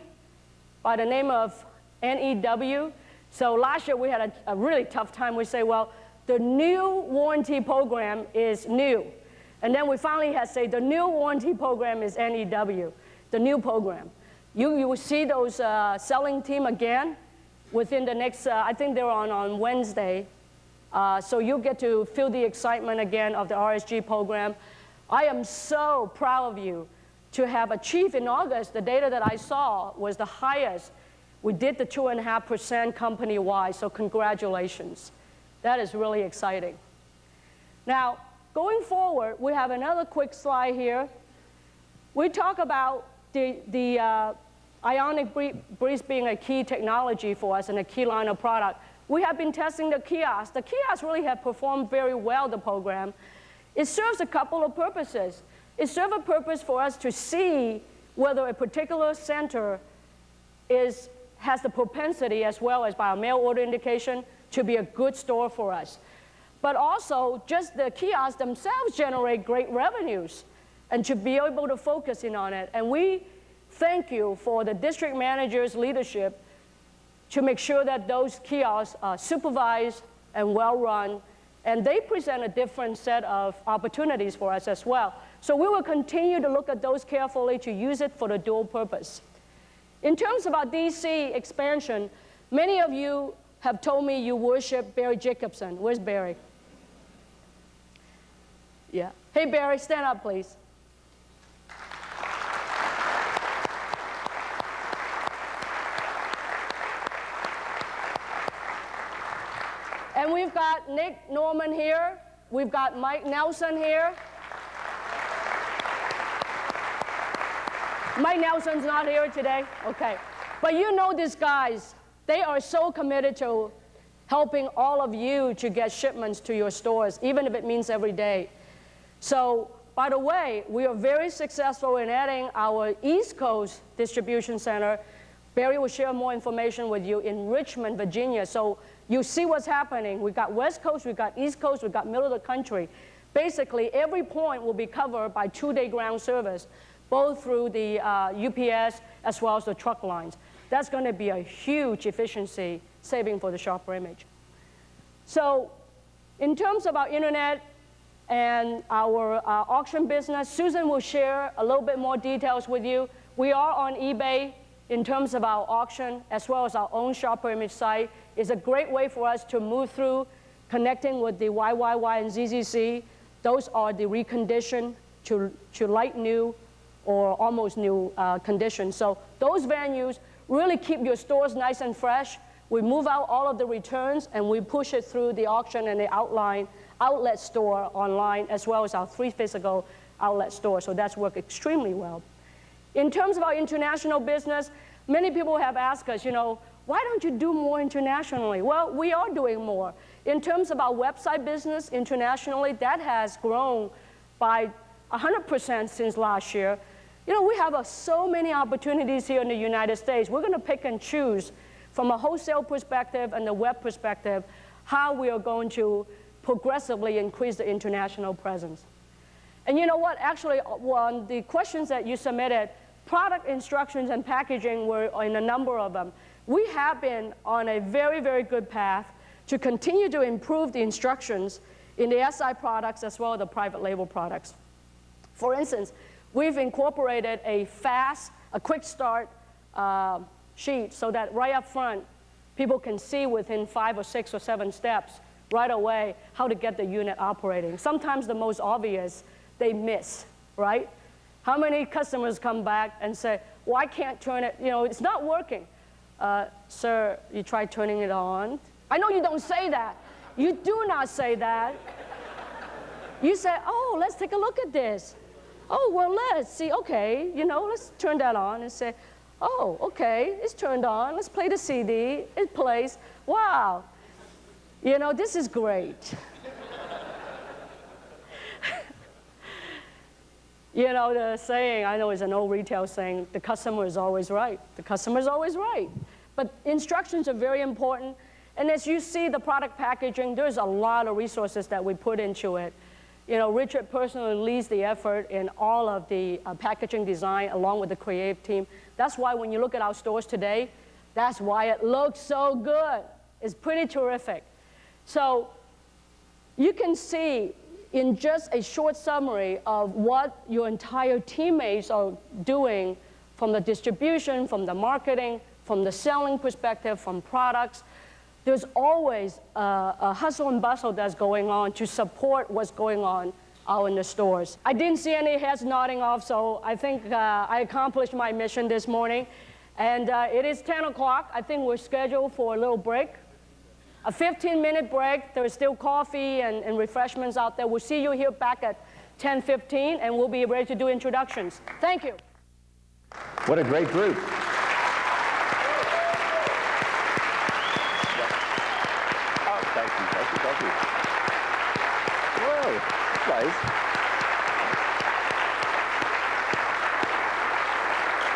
by the name of NEW. So last year we had a really tough time. We say, well, the new warranty program is new. And then we finally had to say the new warranty program is NEW, the new program. You will see those selling team again within the next, I think they're on Wednesday. So you'll get to feel the excitement again of the RSG program. I am so proud of you to have achieved in August, the data that I saw was the highest. We did the 2.5% company-wide, so congratulations. That is really exciting. Now, going forward, we have another quick slide here. We talk about the ionic breeze being a key technology for us and a key line of product. We have been testing the kiosks. The kiosks really have performed very well, the program. It serves a couple of purposes. It serves a purpose for us to see whether a particular center has the propensity, as well as by a mail order indication, to be a good store for us. But also, just the kiosks themselves generate great revenues, and to be able to focus in on it. And we thank you for the district manager's leadership to make sure that those kiosks are supervised and well-run, and they present a different set of opportunities for us as well. So we will continue to look at those carefully to use it for the dual purpose. In terms of our DC expansion, many of you have told me you worship Barry Jacobson. Where's Barry? Yeah. Hey, Barry, stand up, please. And we've got Nick Norman here. We've got Mike Nelson here. Mike Nelson's not here today. Okay. But you know these guys. They are so committed to helping all of you to get shipments to your stores, even if it means every day. So, by the way, we are very successful in adding our East Coast distribution center. Barry will share more information with you in Richmond, Virginia. So you see what's happening. We've got West Coast, we've got East Coast, we've got middle of the country. Basically, every point will be covered by 2-day ground service. both through the UPS as well as the truck lines. That's going to be a huge efficiency saving for the SHRP image. So in terms of our internet and our auction business, Susan will share a little bit more details with you. We are on eBay in terms of our auction as well as our own SHRP image site. It's a great way for us to move through connecting with the YYY and ZZC. Those are the reconditioned to light new or almost new condition. So those venues really keep your stores nice and fresh. We move out all of the returns and we push it through the auction and the outlet store online as well as our 3 physical outlet stores. So that's worked extremely well. In terms of our international business, many people have asked us, why don't you do more internationally? Well, we are doing more. In terms of our website business internationally, that has grown by 100% since last year. We have so many opportunities here in the United States. We're going to pick and choose from a wholesale perspective and the web perspective how we are going to progressively increase the international presence. And you know what? Actually, on the questions that you submitted, product instructions and packaging were in a number of them. We have been on a very, very good path to continue to improve the instructions in the SI products as well as the private label products. For instance, we've incorporated a quick start sheet so that right up front, people can see within 5 or 6 or 7 steps right away how to get the unit operating. Sometimes the most obvious, they miss, right? How many customers come back and say, well, I can't turn it, it's not working. Sir, you tried turning it on? I know you don't say that. You do not say that. You say, oh, let's take a look at this. Oh, well, let's see, okay, let's turn that on and say, oh, okay, it's turned on. Let's play the CD. It plays. Wow. This is great. The saying, I know it's an old retail saying, the customer is always right. The customer is always right. But instructions are very important. And as you see the product packaging, there's a lot of resources that we put into it. Richard personally leads the effort in all of the packaging design along with the creative team. That's why when you look at our stores today, that's why it looks so good. It's pretty terrific. So you can see in just a short summary of what your entire teammates are doing from the distribution, from the marketing, from the selling perspective, from products. There's always a hustle and bustle that's going on to support what's going on out in the stores. I didn't see any heads nodding off, so I think I accomplished my mission this morning. And it is 10 o'clock. I think we're scheduled for a little break. A 15-minute break. There's still coffee and refreshments out there. We'll see you here back at 10:15, and we'll be ready to do introductions. Thank you. What a great group. Thank you. Whoa, that's nice.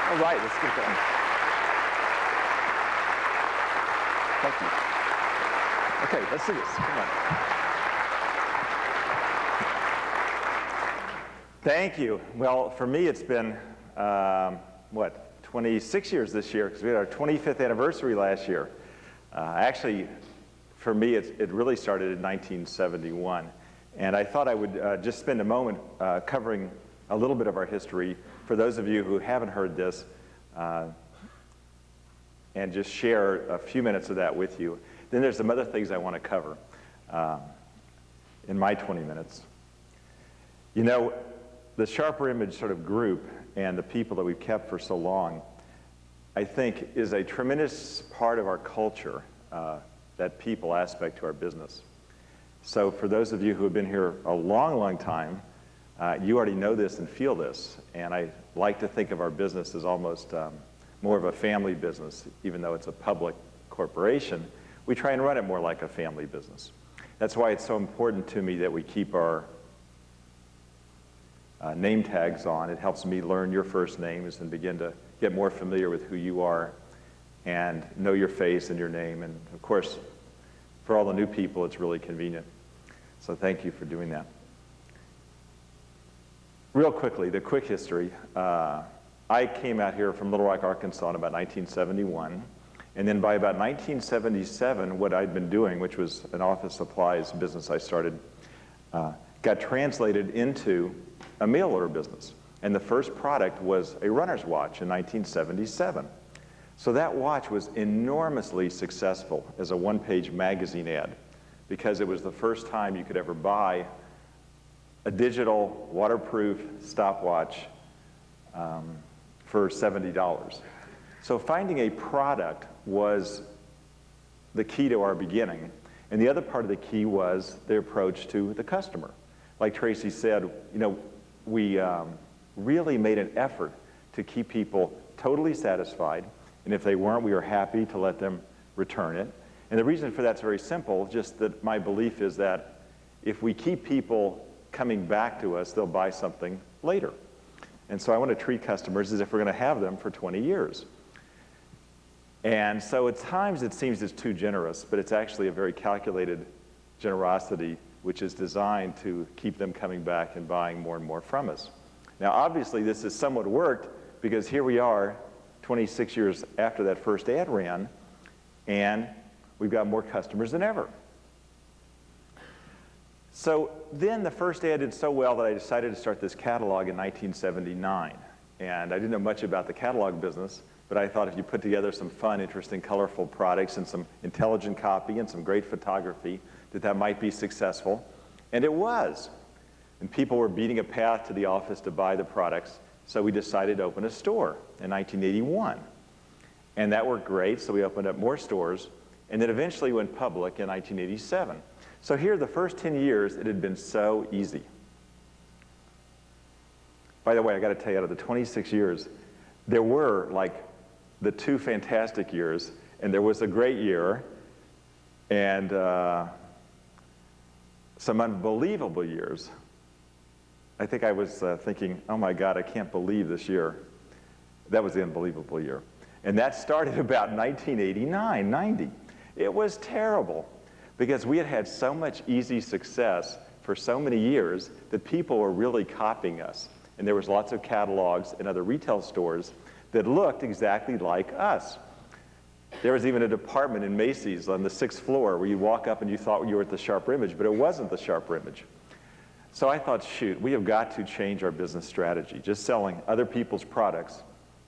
All right, let's get going. Thank you. Okay, let's do this. Come on. Thank you. Well, for me, it's been, 26 years this year, because we had our 25th anniversary last year. Actually, for me, it really started in 1971. And I thought I would just spend a moment covering a little bit of our history for those of you who haven't heard this, and just share a few minutes of that with you. Then there's some other things I want to cover in my 20 minutes. The SHRP image sort of group and the people that we've kept for so long, I think, is a tremendous part of our culture, that people aspect to our business. So for those of you who have been here a long, long time, you already know this and feel this. And I like to think of our business as almost more of a family business, even though it's a public corporation. We try and run it more like a family business. That's why it's so important to me that we keep our name tags on. It helps me learn your first names and begin to get more familiar with who you are and know your face and your name. And of course, for all the new people, it's really convenient. So thank you for doing that. real quickly, the quick history. I came out here from Little Rock, Arkansas in about 1971. And then by about 1977, what I'd been doing, which was an office supplies business I started, got translated into a mail order business. And the first product was a runner's watch in 1977. So that watch was enormously successful as a one-page magazine ad because it was the first time you could ever buy a digital waterproof stopwatch for $70. So finding a product was the key to our beginning. And the other part of the key was the approach to the customer. Like Tracy said, we really made an effort to keep people totally satisfied. And if they weren't, we were happy to let them return it. And the reason for that's very simple, just that my belief is that if we keep people coming back to us, they'll buy something later. And so I want to treat customers as if we're going to have them for 20 years. And so at times it seems it's too generous, but it's actually a very calculated generosity which is designed to keep them coming back and buying more and more from us. Now obviously this has somewhat worked because here we are 26 years after that first ad ran, and we've got more customers than ever. So then the first ad did so well that I decided to start this catalog in 1979. And I didn't know much about the catalog business, but I thought if you put together some fun, interesting, colorful products and some intelligent copy and some great photography, that might be successful. And it was. And people were beating a path to the office to buy the products, so we decided to open a store in 1981. And that worked great, so we opened up more stores, and then eventually went public in 1987. So here, the first 10 years, it had been so easy. By the way, I got to tell you, out of the 26 years, there were like the 2 fantastic years, and there was a great year, and some unbelievable years. I think I was thinking, oh my God, I can't believe this year. That was the unbelievable year. And that started about 1989, 90. It was terrible because we had had so much easy success for so many years that people were really copying us. And there was lots of catalogs in other retail stores that looked exactly like us. There was even a department in Macy's on the 6th floor where you walk up and you thought you were at the SHRP Image, but it wasn't the SHRP Image. So I thought, shoot, we have got to change our business strategy. Just selling other people's products,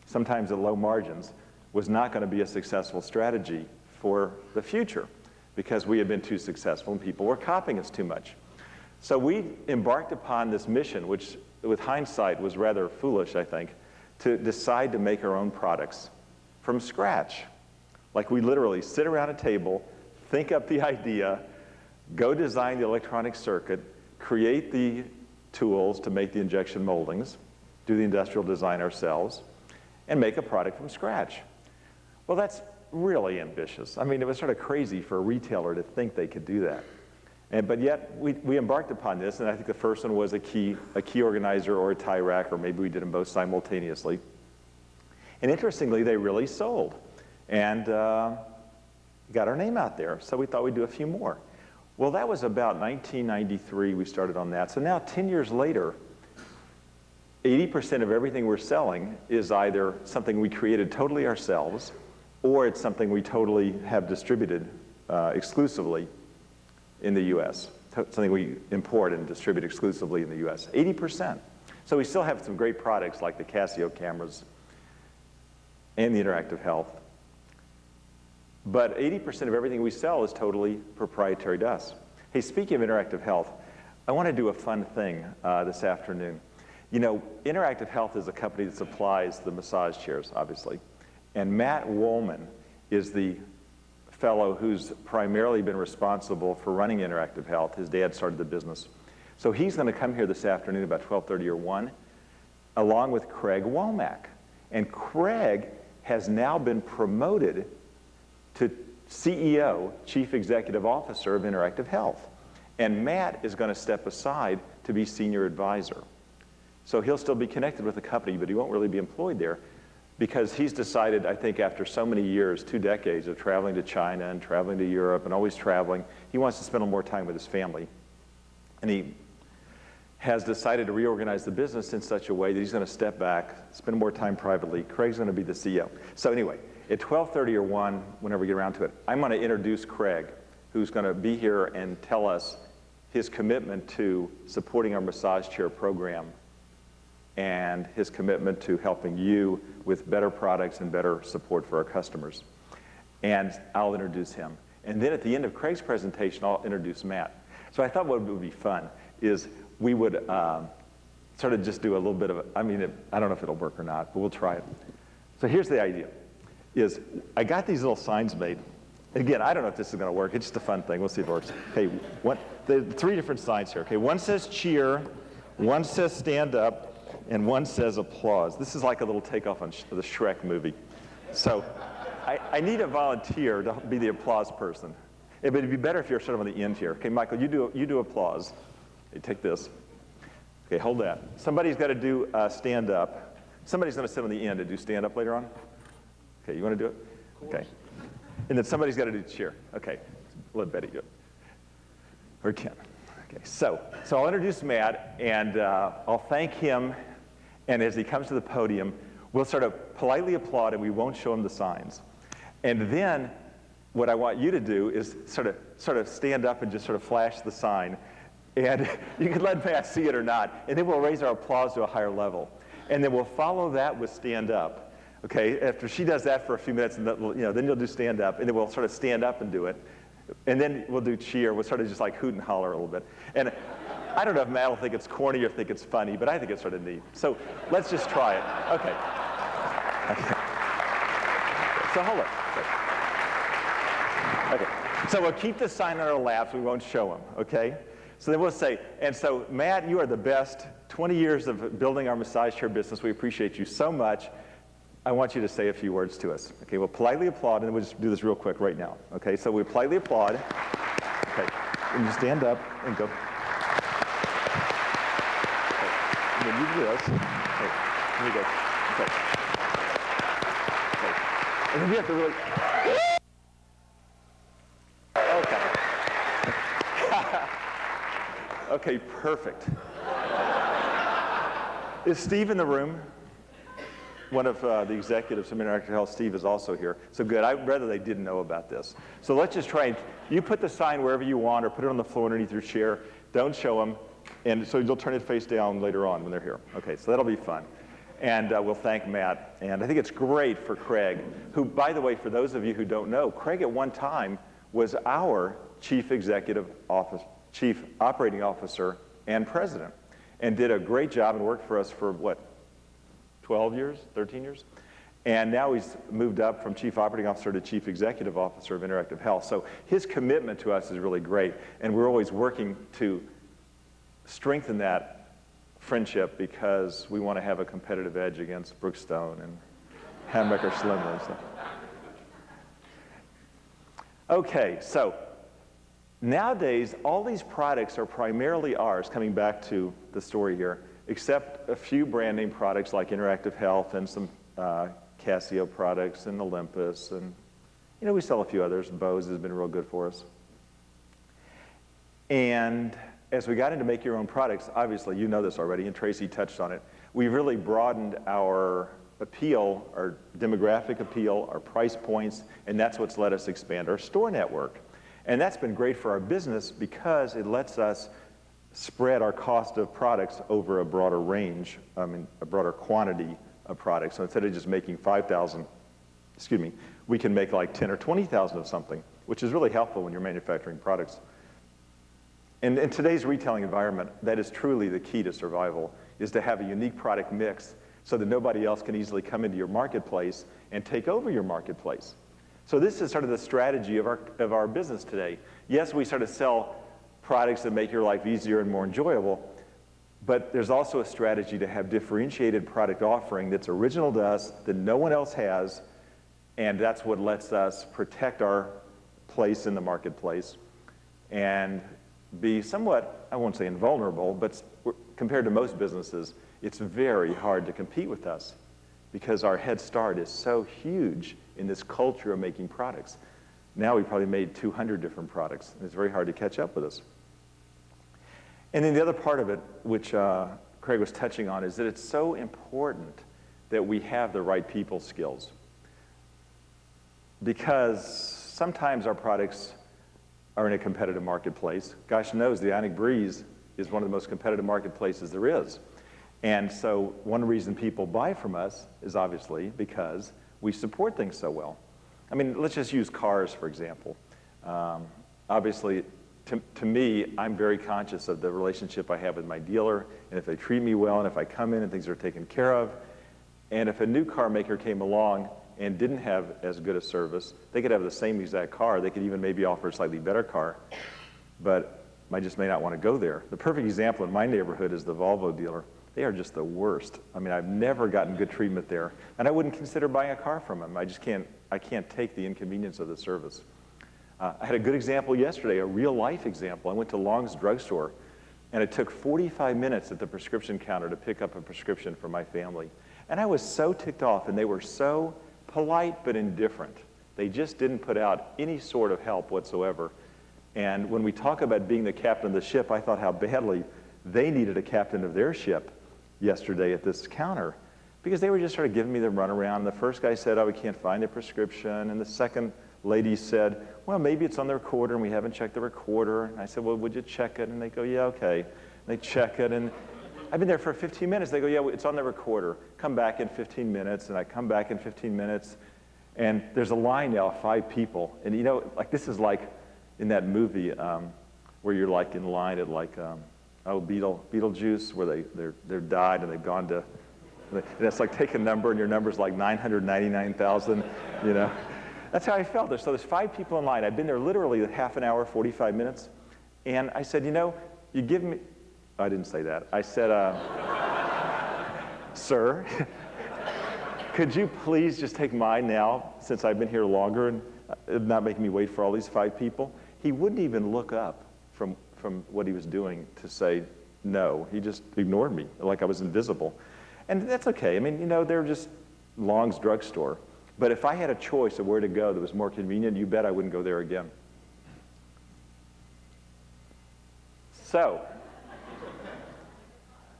sometimes at low margins, was not going to be a successful strategy for the future because we had been too successful and people were copying us too much. So we embarked upon this mission, which with hindsight was rather foolish, I think, to decide to make our own products from scratch. Like we literally sit around a table, think up the idea, go design the electronic circuit, create the tools to make the injection moldings, do the industrial design ourselves, and make a product from scratch. Well, that's really ambitious. I mean, it was sort of crazy for a retailer to think they could do that. But yet, we embarked upon this, and I think the first one was a key organizer or a tie rack, or maybe we did them both simultaneously. And interestingly, they really sold and got our name out there. So we thought we'd do a few more. Well, that was about 1993 we started on that. So now 10 years later, 80% of everything we're selling is either something we created totally ourselves, or it's something we totally have distributed exclusively in the US, something we import and distribute exclusively in the US, 80%. So we still have some great products like the Casio cameras and the interactive health. But 80% of everything we sell is totally proprietary to us. Hey, speaking of interactive health, I want to do a fun thing this afternoon. You know, Interactive Health is a company that supplies the massage chairs, obviously. And Matt Woolman is the fellow who's primarily been responsible for running Interactive Health. His dad started the business. So he's going to come here this afternoon about 12:30 or 1, along with Craig Womack. And Craig has now been promoted to CEO, Chief Executive Officer of Interactive Health. And Matt is going to step aside to be Senior Advisor. So he'll still be connected with the company, but he won't really be employed there because he's decided, I think after so many years, 2 decades of traveling to China and traveling to Europe and always traveling, he wants to spend a little more time with his family. And has decided to reorganize the business in such a way that he's going to step back, spend more time privately. Craig's going to be the CEO. So anyway, at 12:30 or 1, whenever we get around to it, I'm going to introduce Craig, who's going to be here and tell us his commitment to supporting our massage chair program and his commitment to helping you with better products and better support for our customers. And I'll introduce him. And then at the end of Craig's presentation, I'll introduce Matt. So I thought what would be fun is we would sort of just do a little bit of, I don't know if it'll work or not, but we'll try it. So here's the idea, is I got these little signs made. Again, I don't know if this is going to work. It's just a fun thing. We'll see if it works. Okay, there are 3 different signs here. Okay, one says cheer, one says stand up, and one says applause. This is like a little takeoff on the Shrek movie. So I need a volunteer to be the applause person. But it'd be better if you're sort of on the end here. Okay, Michael, you do applause. Okay, take this. Okay, hold that. Somebody's got to do stand up. Somebody's going to sit on the end and do stand up later on. Okay, you want to do it? Okay. And then somebody's got to do cheer. Okay, let Betty do it. Or Ken. Okay, so I'll introduce Matt, and I'll thank him. And as he comes to the podium, we'll sort of politely applaud, and we won't show him the signs. And then what I want you to do is sort of stand up and just sort of flash the sign. And you can let Matt see it or not. And then we'll raise our applause to a higher level. And then we'll follow that with stand up. Okay, after she does that for a few minutes, and then you'll do stand up, and then we'll sort of stand up and do it. And then we'll do cheer. We'll sort of just like hoot and holler a little bit. And I don't know if Matt will think it's corny or think it's funny, but I think it's sort of neat. So let's just try it. Okay. So hold on. Okay. So we'll keep the sign on our laps. We won't show them. Okay. So then we'll say, and so Matt, you are the best. 20 years of building our massage chair business. We appreciate you so much. I want you to say a few words to us. Okay, we'll politely applaud, and then we'll just do this real quick right now. Okay, so we politely applaud. Okay, and you stand up and go. Okay. And then you do this. Okay, here we go. Okay. Okay. And then you have to really. Okay. Okay, perfect. Is Steve in the room? One of the executives from Interactive Health, Steve, is also here. So good. I'd rather they didn't know about this. So let's just try and, you put the sign wherever you want or put it on the floor underneath your chair. Don't show them. And so you'll turn it face down later on when they're here. Okay, so that'll be fun. And we'll thank Matt. And I think it's great for Craig, who, by the way, for those of you who don't know, Craig at one time was our Chief Operating Officer and President, and did a great job and worked for us for, 12 years, 13 years? And now he's moved up from Chief Operating Officer to Chief Executive Officer of Interactive Health. So his commitment to us is really great, and we're always working to strengthen that friendship because we want to have a competitive edge against Brookstone and Hammaker Schlemmer and stuff. Okay, so nowadays, all these products are primarily ours, coming back to the story here, except a few brand name products like Interactive Health and some Casio products and Olympus. And, we sell a few others. Bose has been real good for us. And as we got into make your own products, obviously, you know this already, and Tracy touched on it, we've really broadened our appeal, our demographic appeal, our price points, and that's what's let us expand our store network. And that's been great for our business because it lets us spread our cost of products over a broader range, a broader quantity of products. So instead of just making 5,000, we can make like 10 or 20,000 of something, which is really helpful when you're manufacturing products. And in today's retailing environment, that is truly the key to survival, is to have a unique product mix so that nobody else can easily come into your marketplace and take over your marketplace. So this is sort of the strategy of our business today. Yes, we sort of sell products that make your life easier and more enjoyable, but there's also a strategy to have differentiated product offering that's original to us, that no one else has, and that's what lets us protect our place in the marketplace and be somewhat, I won't say invulnerable, but compared to most businesses, it's very hard to compete with us because our head start is so huge in this culture of making products. Now we probably made 200 different products, and it's very hard to catch up with us. And then the other part of it, which Craig was touching on, is that it's so important that we have the right people skills. Because sometimes our products are in a competitive marketplace. Gosh knows the Ionic Breeze is one of the most competitive marketplaces there is. And so one reason people buy from us is obviously because we support things so well. I mean, let's just use cars, for example. Obviously, to me, I'm very conscious of the relationship I have with my dealer, and if they treat me well, and if I come in and things are taken care of. And if a new car maker came along and didn't have as good a service, they could have the same exact car. They could even maybe offer a slightly better car, but I just may not want to go there. The perfect example in my neighborhood is the Volvo dealer. They are just the worst. I mean, I've never gotten good treatment there, and I wouldn't consider buying a car from them. I can't take the inconvenience of the service. I had a good example yesterday, a real life example. I went to Long's drugstore, and it took 45 minutes at the prescription counter to pick up a prescription for my family. And I was so ticked off, and they were so polite but indifferent. They just didn't put out any sort of help whatsoever. And when we talk about being the captain of the ship, I thought how badly they needed a captain of their ship yesterday at this counter, because they were just sort of giving me the runaround. The first guy said, oh, we can't find the prescription. And the second lady said, well, maybe it's on the recorder and we haven't checked the recorder. And I said, well, would you check it? And they go, yeah, okay. And they check it, and I've been there for 15 minutes. They go, yeah, it's on the recorder. Come back in 15 minutes. And I come back in 15 minutes, and there's a line now of 5 people. And you know, like this is like in that movie where you're like in line at like, Beetlejuice, where they're died and they've gone to, and it's like take a number and your number's like 999,000, you know. That's how I felt. So there's 5 people in line. I'd been there literally half an hour, 45 minutes. And I said, you know, you give me, I didn't say that. I said, sir, could you please just take mine now, since I've been here longer and not making me wait for all these 5 people? He wouldn't even look up from what he was doing to say no. He just ignored me like I was invisible. And that's okay. I mean, you know, they're just Long's drugstore. But if I had a choice of where to go that was more convenient, you bet I wouldn't go there again. So,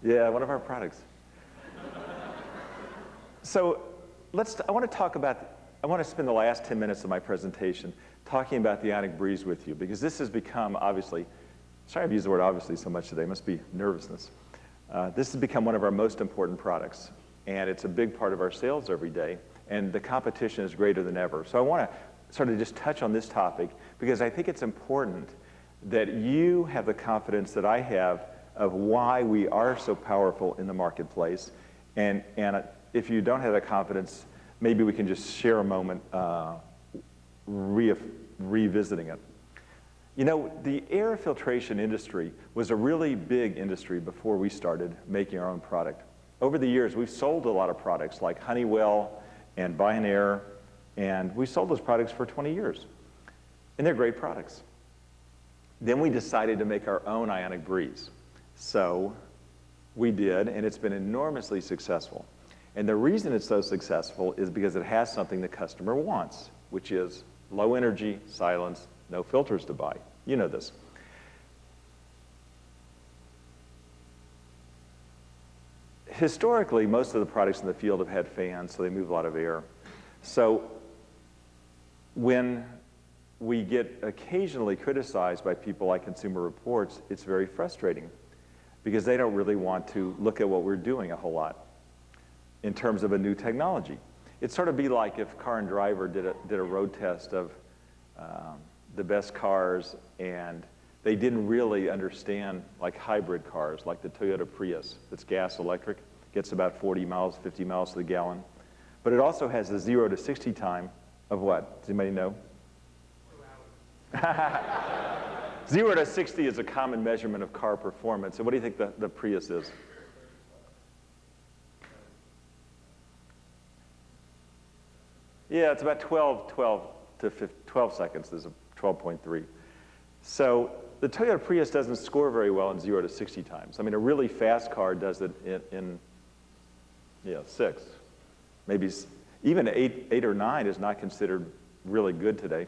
yeah, one of our products. So I want to spend the last 10 minutes of my presentation talking about the Ionic Breeze with you, because this has become, obviously, sorry I've used the word obviously so much today, it must be nervousness. This has become one of our most important products, and it's a big part of our sales every day, and the competition is greater than ever. So I want to sort of just touch on this topic, because I think it's important that you have the confidence that I have of why we are so powerful in the marketplace, and if you don't have that confidence, maybe we can just share a moment revisiting it. You know, the air filtration industry was a really big industry before we started making our own product. Over the years, we've sold a lot of products like Honeywell and Bionair, and we sold those products for 20 years. And they're great products. Then we decided to make our own Ionic Breeze. So we did, and it's been enormously successful. And the reason it's so successful is because it has something the customer wants, which is low energy, silence, no filters to buy. You know this. Historically, most of the products in the field have had fans, so they move a lot of air. So when we get occasionally criticized by people like Consumer Reports, it's very frustrating, because they don't really want to look at what we're doing a whole lot in terms of a new technology. It'd sort of be like if Car and Driver did a road test of the best cars, and they didn't really understand like hybrid cars, like the Toyota Prius that's gas electric, gets about 40 miles, 50 miles to the gallon. But it also has a 0 to 60 time of what? Does anybody know? 2 hours. 0 to 60 is a common measurement of car performance. So what do you think the Prius is? Yeah, it's about 12 seconds. There's a 12.3. So the Toyota Prius doesn't score very well in 0 to 60 times. I mean, a really fast car does it in 6. Maybe even 8 or 9 is not considered really good today.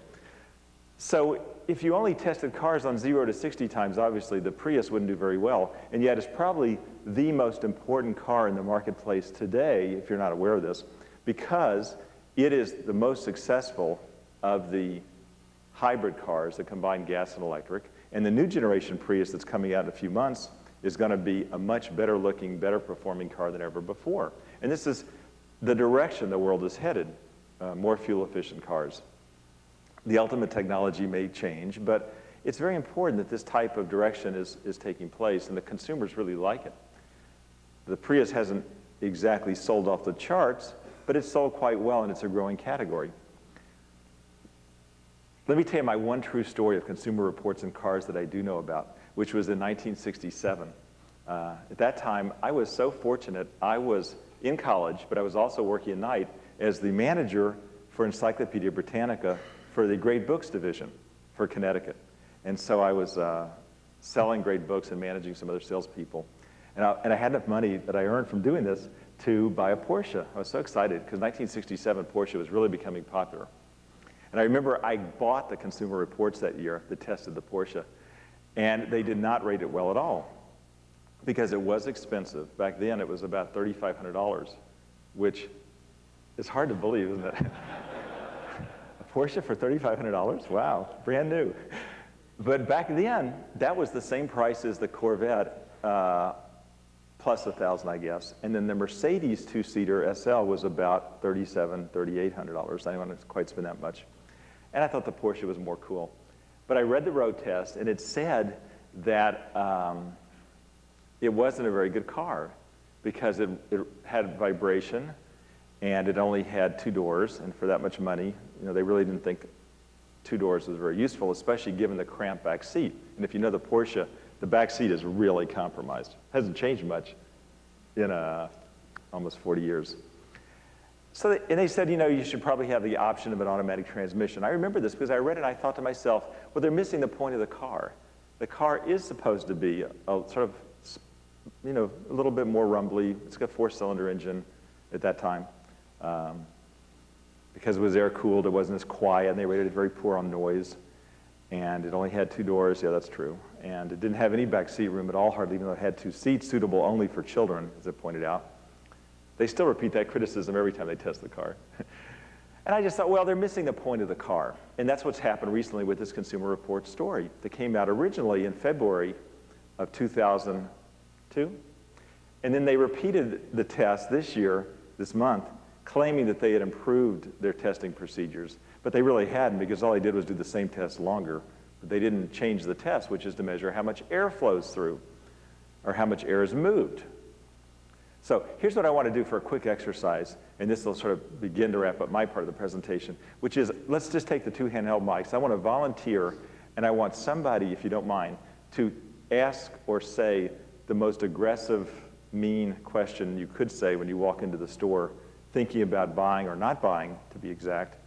So if you only tested cars on 0 to 60 times, obviously the Prius wouldn't do very well, and yet it's probably the most important car in the marketplace today, if you're not aware of this, because it is the most successful of the hybrid cars that combine gas and electric, and the new generation Prius that's coming out in a few months is going to be a much better looking, better performing car than ever before. And this is the direction the world is headed, more fuel efficient cars. The ultimate technology may change, but it's very important that this type of direction is taking place, and the consumers really like it. The Prius hasn't exactly sold off the charts, but it's sold quite well, and it's a growing category. Let me tell you my one true story of Consumer Reports and cars that I do know about, which was in 1967. At that time, I was so fortunate. I was in college, but I was also working at night as the manager for Encyclopedia Britannica for the Great Books division for Connecticut. And so I was selling great books and managing some other salespeople. And I had enough money that I earned from doing this to buy a Porsche. I was so excited because 1967 Porsche was really becoming popular. And I remember I bought the Consumer Reports that year that tested the Porsche, and they did not rate it well at all because it was expensive. Back then it was about $3,500, which is hard to believe, isn't it? A Porsche for $3,500? Wow, brand new. But back then, that was the same price as the Corvette, plus $1,000, I guess. And then the Mercedes two-seater SL was about $3,700, $3,800. I didn't quite spend that much. And I thought the Porsche was more cool. But I read the road test, and it said that it wasn't a very good car because it had vibration, and it only had 2 doors. And for that much money, you know, they really didn't think 2 doors was very useful, especially given the cramped back seat. And if you know the Porsche, the back seat is really compromised. Hasn't changed much in almost 40 years. So and they said, you know, you should probably have the option of an automatic transmission. I remember this because I read it and I thought to myself, well, they're missing the point of the car. The car is supposed to be a sort of, you know, a little bit more rumbly. It's got a 4-cylinder engine at that time. Because it was air-cooled, it wasn't as quiet, and they rated it very poor on noise. And it only had 2 doors, yeah, that's true. And it didn't have any back seat room at all, hardly, even though it had 2 seats, suitable only for children, as I pointed out. They still repeat that criticism every time they test the car. And I just thought, well, they're missing the point of the car. And that's what's happened recently with this Consumer Reports story that came out originally in February of 2002. And then they repeated the test this year, this month, claiming that they had improved their testing procedures. But they really hadn't, because all they did was do the same test longer. But they didn't change the test, which is to measure how much air flows through or how much air is moved. So here's what I want to do for a quick exercise, and this will sort of begin to wrap up my part of the presentation, which is let's just take the 2 handheld mics. I want to volunteer, and I want somebody, if you don't mind, to ask or say the most aggressive, mean question you could say when you walk into the store thinking about buying or not buying, to be exact,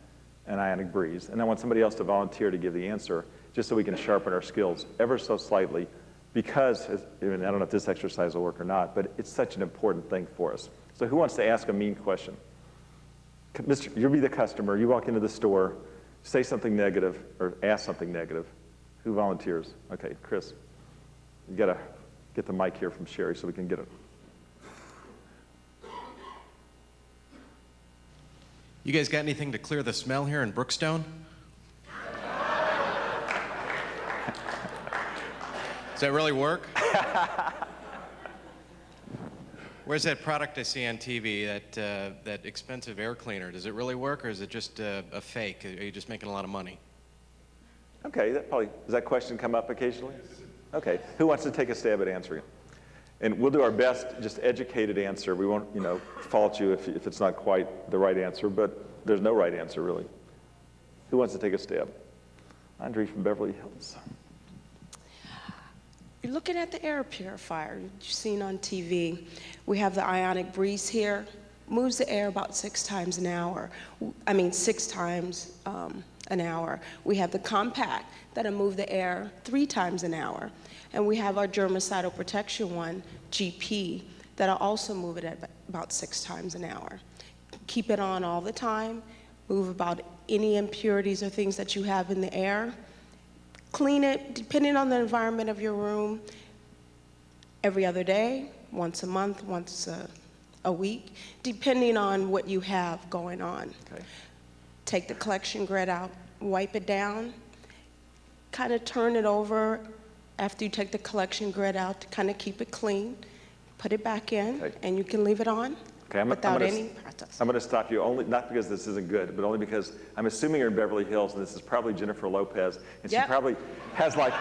an ionic breeze. And I want somebody else to volunteer to give the answer, just so we can sharpen our skills ever so slightly, because, I don't know if this exercise will work or not, but it's such an important thing for us. So who wants to ask a mean question? You'll be the customer, you walk into the store, say something negative, or ask something negative. Who volunteers? Okay, Chris. You gotta get the mic here from Sherry so we can get it. You guys got anything to clear the smell here in Brookstone? Does that really work? Where's that product I see on TV, that expensive air cleaner? Does it really work, or is it just a fake? Are you just making a lot of money? Okay, does that question come up occasionally? Okay, who wants to take a stab at answering it? And we'll do our best, just educated answer. We won't, fault you if it's not quite the right answer, but there's no right answer, really. Who wants to take a stab? Andre from Beverly Hills. You're looking at the air purifier you've seen on TV. We have the ionic breeze here. Moves the air about 6 times an hour. 6 times an hour. We have the compact that'll move the air 3 times an hour. And we have our germicidal protection one, GP, that'll also move it at about 6 times an hour. Keep it on all the time. Move about any impurities or things that you have in the air. Clean it, depending on the environment of your room, every other day, once a month, once a week, depending on what you have going on. Okay. Take the collection grid out, wipe it down, kind of turn it over after you take the collection grid out to kind of keep it clean, put it back in, Okay. and you can leave it on without any process. I'm going to stop you, only, not because this isn't good, but only because I'm assuming you're in Beverly Hills, and this is probably Jennifer Lopez, and she Yep. probably has like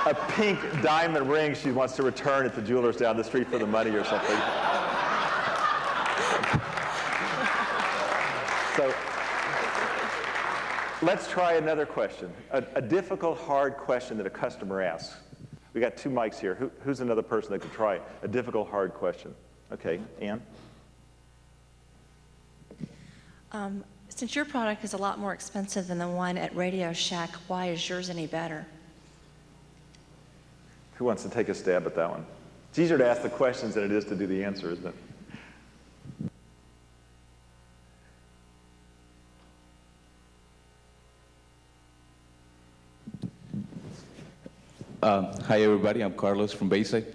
a pink diamond ring she wants to return at the jeweler's down the street for the money or something. So let's try another question, a difficult, hard question that a customer asks. We got 2 mics here. Who's another person that could try a difficult, hard question? Okay, Ann? Since your product is a lot more expensive than the one at Radio Shack, why is yours any better? Who wants to take a stab at that one? It's easier to ask the questions than it is to do the answer, isn't it? Hi, everybody. I'm Carlos from Basic.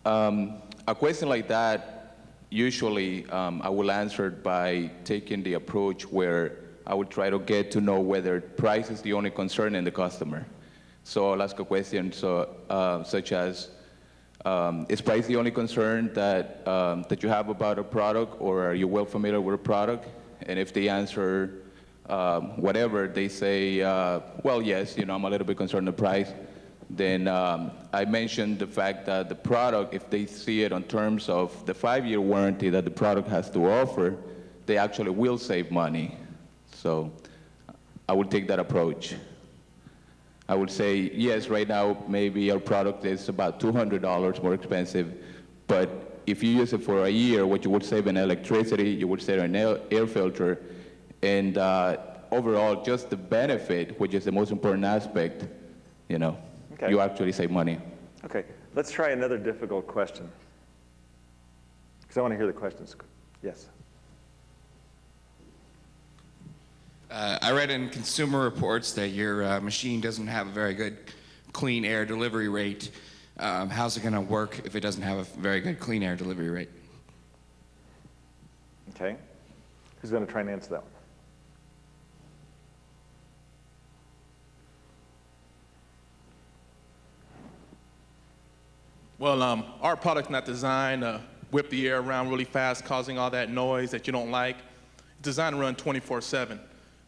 A question like that, usually I will answer it by taking the approach where I will try to get to know whether price is the only concern in the customer. So I'll ask a question such as, is price the only concern that you have about a product, or are you well familiar with a product? And if they answer whatever, they say, well, yes, I'm a little bit concerned with the price. Then I mentioned the fact that the product, if they see it on terms of the 5-year warranty that the product has to offer, they actually will save money. So I would take that approach. I would say, yes, right now maybe our product is about $200 more expensive, but if you use it for a year, what you would save in electricity, you would save in air filter, and overall, just the benefit, which is the most important aspect, Okay. you actually save money. Okay, let's try another difficult question. Because I want to hear the questions. Yes. I read in Consumer Reports that your machine doesn't have a very good clean air delivery rate. How's it going to work if it doesn't have a very good clean air delivery rate? Okay. Who's going to try and answer that one? Well, our product's not designed to whip the air around really fast, causing all that noise that you don't like. It's designed to run 24/7,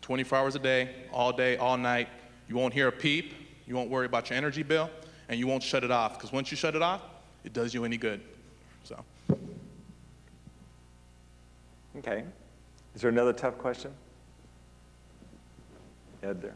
24 hours a day, all night. You won't hear a peep, you won't worry about your energy bill, and you won't shut it off, because once you shut it off, it does you any good. So. Okay. Is there another tough question? Ed there.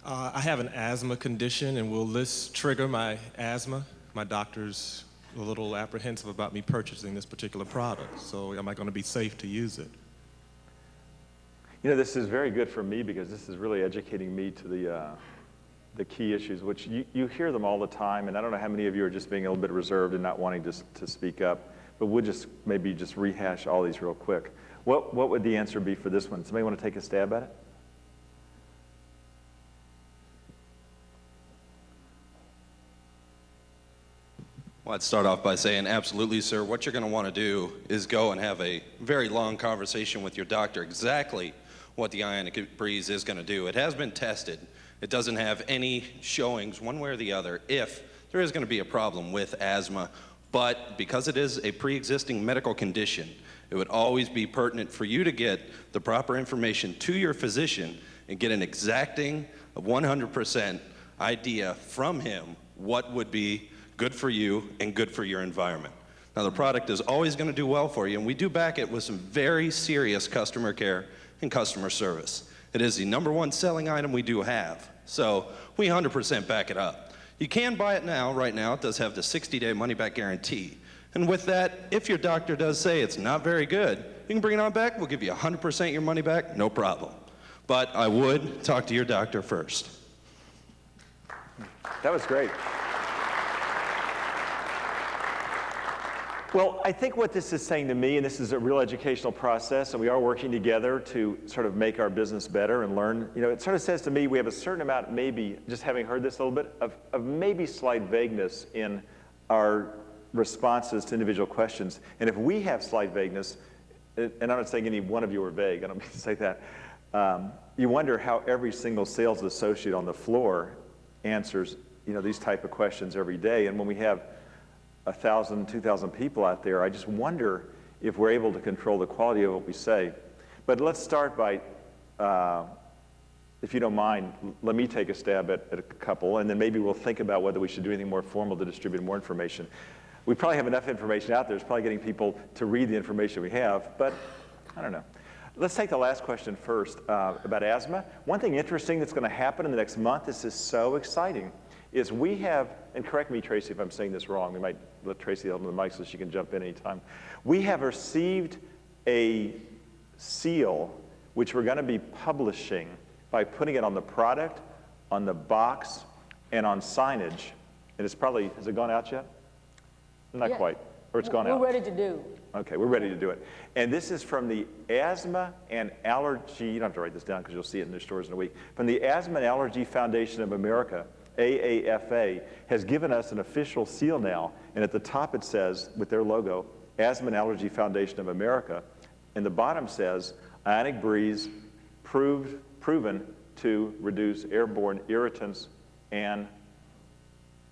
I have an asthma condition, and will this trigger my asthma? My doctor's a little apprehensive about me purchasing this particular product, so am I going to be safe to use it? This is very good for me because this is really educating me to the key issues, which you hear them all the time, and I don't know how many of you are just being a little bit reserved and not wanting to speak up, but we'll maybe just rehash all these real quick. What would the answer be for this one? Somebody want to take a stab at it? Well, I'd start off by saying, absolutely, sir. What you're going to want to do is go and have a very long conversation with your doctor exactly what the ionic breeze is going to do. It has been tested. It doesn't have any showings one way or the other if there is going to be a problem with asthma. But because it is a pre-existing medical condition, it would always be pertinent for you to get the proper information to your physician and get an exacting 100% idea from him what would be good for you and good for your environment. Now, the product is always going to do well for you, and we do back it with some very serious customer care and customer service. It is the #1 selling item we do have, so we 100% back it up. You can buy it now. Right now, it does have the 60-day money-back guarantee. And with that, if your doctor does say it's not very good, you can bring it on back. We'll give you 100% your money back, no problem. But I would talk to your doctor first. That was great. Well, I think what this is saying to me, and this is a real educational process, and we are working together to sort of make our business better and learn, it sort of says to me we have a certain amount, maybe, just having heard this a little bit, of maybe slight vagueness in our responses to individual questions. And if we have slight vagueness, and I'm not saying any one of you are vague, I don't mean to say that, you wonder how every single sales associate on the floor answers, these type of questions every day. And when we have 1,000, 2,000 people out there, I just wonder if we're able to control the quality of what we say. But let's start by, if you don't mind, let me take a stab at a couple, and then maybe we'll think about whether we should do anything more formal to distribute more information. We probably have enough information out there. It's probably getting people to read the information we have, but I don't know. Let's take the last question first about asthma. One thing interesting that's going to happen in the next month, this is so exciting, is we have, and correct me, Tracy, if I'm saying this wrong. We might let Tracy hold the mic so she can jump in anytime. We have received a seal, which we're going to be publishing by putting it on the product, on the box, and on signage. And it's probably, has it gone out yet? Not quite, or it's gone out. We're ready to do. Okay, we're ready to do it. And this is from the Asthma and Allergy, you don't have to write this down because you'll see it in their stores in a week, from the Asthma and Allergy Foundation of America. AAFA has given us an official seal now, and at the top it says, with their logo, Asthma and Allergy Foundation of America, and the bottom says, Ionic Breeze proven to reduce airborne irritants and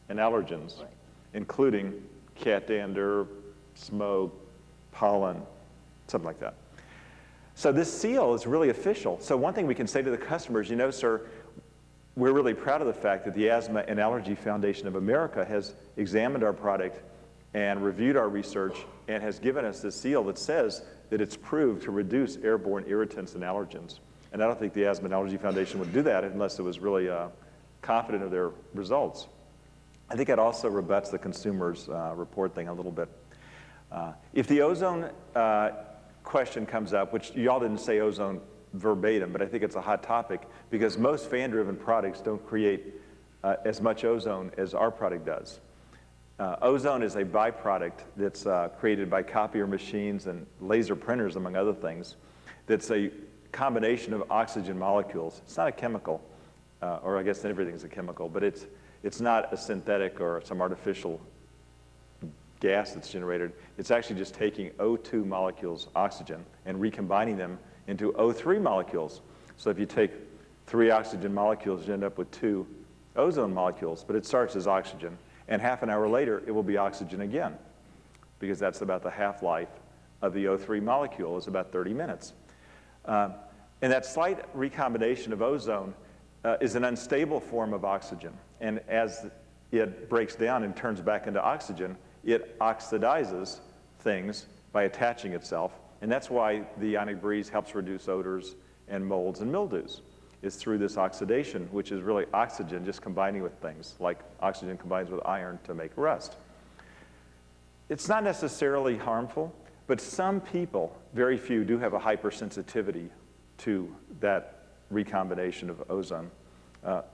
allergens, including cat dander, smoke, pollen, something like that. So this seal is really official. So one thing we can say to the customers, sir, we're really proud of the fact that the Asthma and Allergy Foundation of America has examined our product and reviewed our research and has given us this seal that says that it's proved to reduce airborne irritants and allergens. And I don't think the Asthma and Allergy Foundation would do that unless it was really confident of their results. I think it also rebuts the consumer's report thing a little bit. If the ozone question comes up, which y'all didn't say ozone verbatim, but I think it's a hot topic because most fan-driven products don't create as much ozone as our product does. Ozone is a byproduct that's created by copier machines and laser printers, among other things, that's a combination of oxygen molecules. It's not a chemical, or I guess everything's a chemical, but it's not a synthetic or some artificial gas that's generated. It's actually just taking O2 molecules, oxygen, and recombining them into O3 molecules. So if you take 3 oxygen molecules, you end up with 2 ozone molecules, but it starts as oxygen. And half an hour later, it will be oxygen again, because that's about the half-life of the O3 molecule, is about 30 minutes. And that slight recombination of ozone is an unstable form of oxygen. And as it breaks down and turns back into oxygen, it oxidizes things by attaching itself. And that's why the Ionic Breeze helps reduce odors and molds and mildews, is through this oxidation, which is really oxygen just combining with things, like oxygen combines with iron to make rust. It's not necessarily harmful, but some people, very few, do have a hypersensitivity to that recombination of ozone.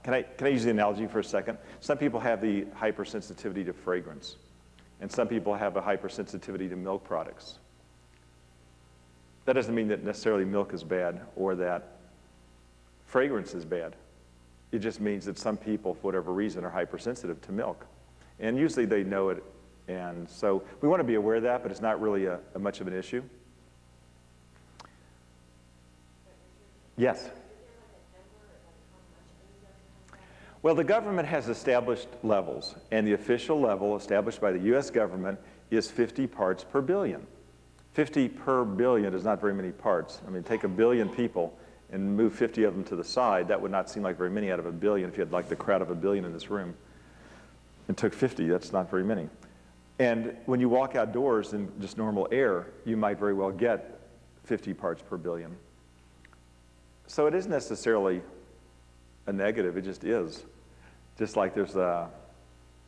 Can I use the analogy for a second? Some people have the hypersensitivity to fragrance, and some people have a hypersensitivity to milk products. That doesn't mean that necessarily milk is bad or that fragrance is bad. It just means that some people, for whatever reason, are hypersensitive to milk. And usually they know it, and so we want to be aware of that, but it's not really much of an issue. Yes? Well, the government has established levels, and the official level established by the U.S. government is 50 parts per billion. 50 per billion is not very many parts. I mean, take a billion people and move 50 of them to the side. That would not seem like very many out of a billion if you had like the crowd of a billion in this room. It took 50, that's not very many. And when you walk outdoors in just normal air, you might very well get 50 parts per billion. So it isn't necessarily a negative, it just is. Just like there's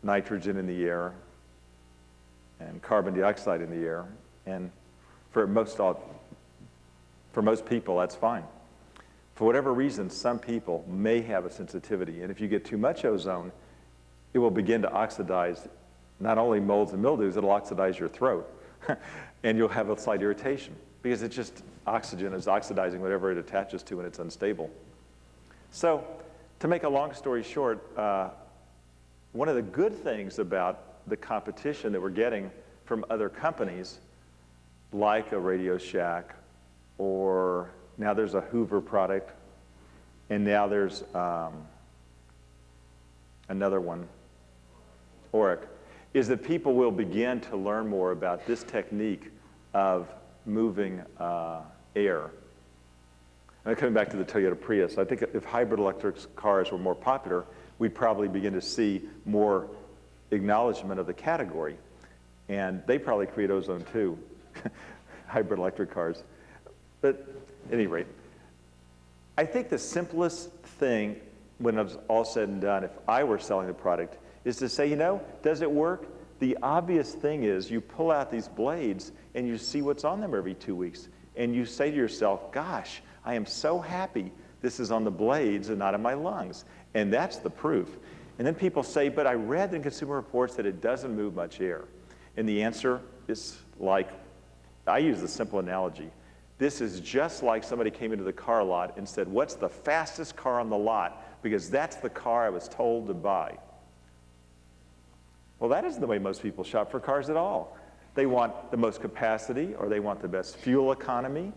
nitrogen in the air and carbon dioxide in the air, and for most people, that's fine. For whatever reason, some people may have a sensitivity, and if you get too much ozone, it will begin to oxidize not only molds and mildews, it'll oxidize your throat. and you'll have a slight irritation because it's just oxygen is oxidizing whatever it attaches to and it's unstable. So to make a long story short, one of the good things about the competition that we're getting from other companies like a Radio Shack, or now there's a Hoover product, and now there's another one, Oric, is that people will begin to learn more about this technique of moving air. And coming back to the Toyota Prius, I think if hybrid electric cars were more popular, we'd probably begin to see more acknowledgement of the category. And they probably create ozone too, hybrid electric cars. But at any rate, I think the simplest thing when it's all said and done, if I were selling the product, is to say, you know, does it work? The obvious thing is you pull out these blades and you see what's on them every 2 weeks. And you say to yourself, gosh, I am so happy this is on the blades and not in my lungs. And that's the proof. And then people say, but I read in Consumer Reports that it doesn't move much air. And the answer is like, I use the simple analogy. This is just like somebody came into the car lot and said, what's the fastest car on the lot? Because that's the car I was told to buy. Well, that isn't the way most people shop for cars at all. They want the most capacity, or they want the best fuel economy,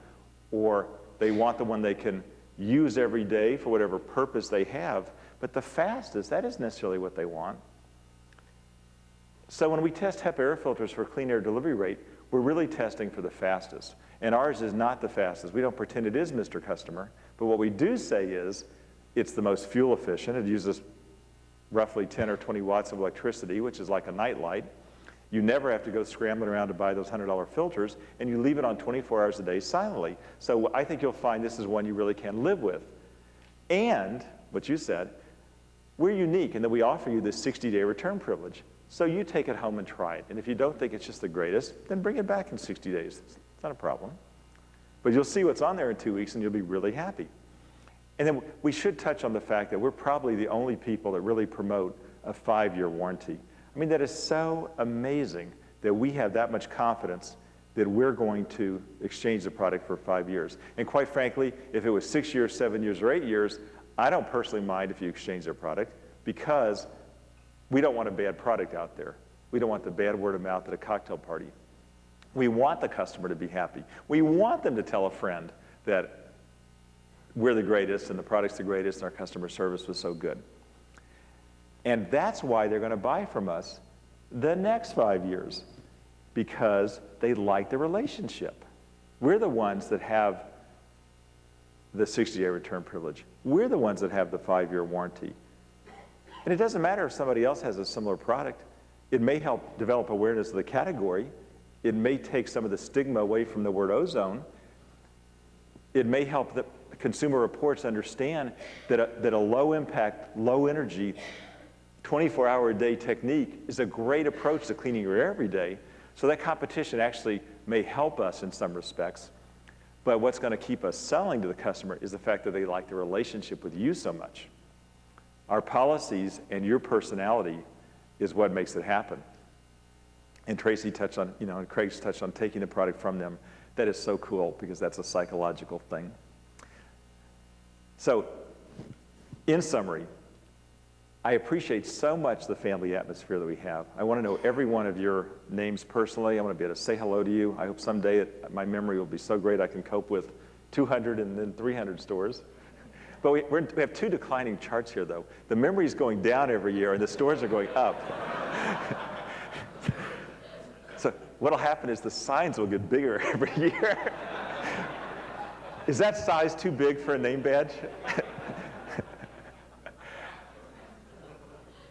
or they want the one they can use every day for whatever purpose they have. But the fastest, that isn't necessarily what they want. So when we test HEPA air filters for clean air delivery rate, we're really testing for the fastest. And ours is not the fastest. We don't pretend it is, Mr. Customer. But what we do say is it's the most fuel efficient. It uses roughly 10 or 20 watts of electricity, which is like a night light. You never have to go scrambling around to buy those $100 filters, and you leave it on 24 hours a day silently. So I think you'll find this is one you really can live with. And, what you said, we're unique in that we offer you this 60-day return privilege. So you take it home and try it. And if you don't think it's just the greatest, then bring it back in 60 days. It's not a problem. But you'll see what's on there in 2 weeks, and you'll be really happy. And then we should touch on the fact that we're probably the only people that really promote a 5-year warranty. I mean, that is so amazing that we have that much confidence that we're going to exchange the product for 5 years. And quite frankly, if it was 6 years, 7 years, or 8 years, I don't personally mind if you exchange their product, because we don't want a bad product out there. We don't want the bad word of mouth at a cocktail party. We want the customer to be happy. We want them to tell a friend that we're the greatest and the product's the greatest and our customer service was so good. And that's why they're going to buy from us the next 5 years, because they like the relationship. We're the ones that have the 60-day return privilege. We're the ones that have the 5-year warranty. And it doesn't matter if somebody else has a similar product. It may help develop awareness of the category. It may take some of the stigma away from the word ozone. It may help the Consumer Reports understand that a low-impact, low-energy, 24-hour-a-day technique is a great approach to cleaning your air every day. So that competition actually may help us in some respects. But what's going to keep us selling to the customer is the fact that they like the relationship with you so much. Our policies and your personality is what makes it happen. And Tracy touched on, and Craig's touched on taking the product from them. That is so cool, because that's a psychological thing. So, in summary, I appreciate so much the family atmosphere that we have. I want to know every one of your names personally. I want to be able to say hello to you. I hope someday my memory will be so great I can cope with 200 and then 300 stores. But we have 2 declining charts here, though. The memory is going down every year, and the stores are going up. So what will happen is the signs will get bigger every year. Is that size too big for a name badge?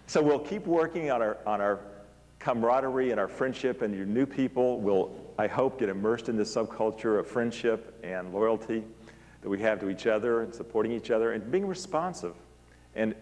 So we'll keep working on our camaraderie and our friendship, and your new people will, I hope, get immersed in this subculture of friendship and loyalty that we have to each other and supporting each other and being responsive. And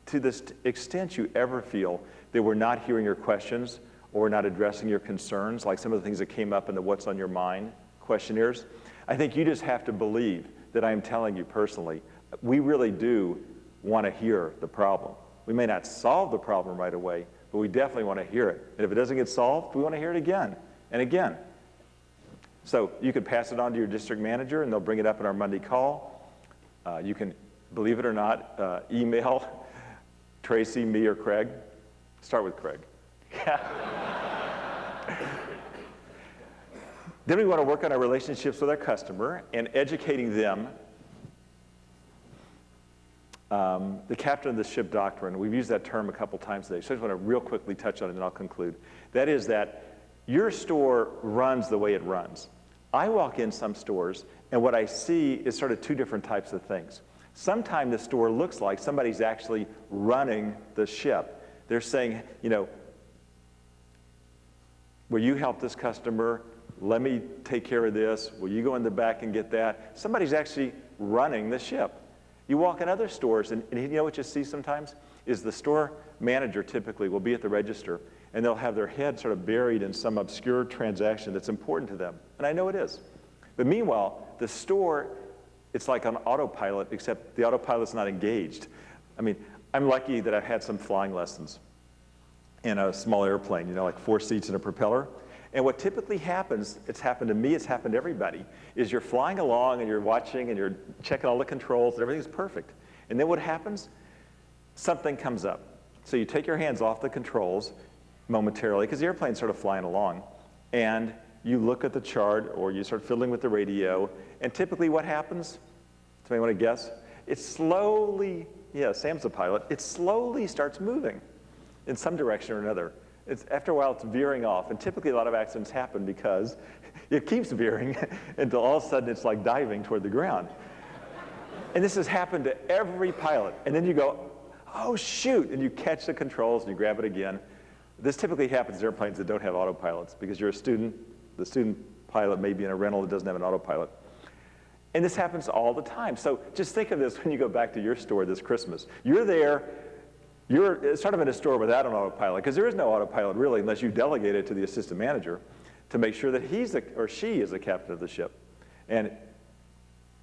to this extent you ever feel that we're not hearing your questions or we're not addressing your concerns, like some of the things that came up in the What's on Your Mind questionnaires, I think you just have to believe that I am telling you personally, we really do want to hear the problem. We may not solve the problem right away, but we definitely want to hear it. And if it doesn't get solved, we want to hear it again and again. So you could pass it on to your district manager, and they'll bring it up in our Monday call. You can, believe it or not, email Tracy, me, or Craig. Start with Craig. Then we want to work on our relationships with our customer and educating them. The captain of the ship doctrine, we've used that term a couple times today, so I just want to real quickly touch on it and then I'll conclude. That is that your store runs the way it runs. I walk in some stores and what I see is sort of two different types of things. Sometimes the store looks like somebody's actually running the ship. They're saying, you know, will you help this customer? Let me take care of this. Will you go in the back and get that? Somebody's actually running the ship. You walk in other stores, and you know what you see sometimes? Is the store manager typically will be at the register, and they'll have their head sort of buried in some obscure transaction that's important to them. And I know it is. But meanwhile, the store, it's like on autopilot, except the autopilot's not engaged. I mean, I'm lucky that I've had some flying lessons in a small airplane, you know, like 4 seats and a propeller. And what typically happens, it's happened to me, it's happened to everybody, is you're flying along and you're watching and you're checking all the controls and everything's perfect. And then what happens? Something comes up. So you take your hands off the controls momentarily, because the airplane's sort of flying along, and you look at the chart or you start fiddling with the radio, and typically what happens? Somebody want to guess? It slowly, yeah, Sam's the pilot, it slowly starts moving in some direction or another. After a while, it's veering off, and typically a lot of accidents happen because it keeps veering until all of a sudden it's like diving toward the ground. And this has happened to every pilot. And then you go, oh, shoot, and you catch the controls and you grab it again. This typically happens to airplanes that don't have autopilots because you're a student. The student pilot may be in a rental that doesn't have an autopilot. And this happens all the time. So just think of this when you go back to your store this Christmas. You're there. You're sort of in a store without an autopilot, because there is no autopilot really unless you delegate it to the assistant manager to make sure that he's or she is the captain of the ship. And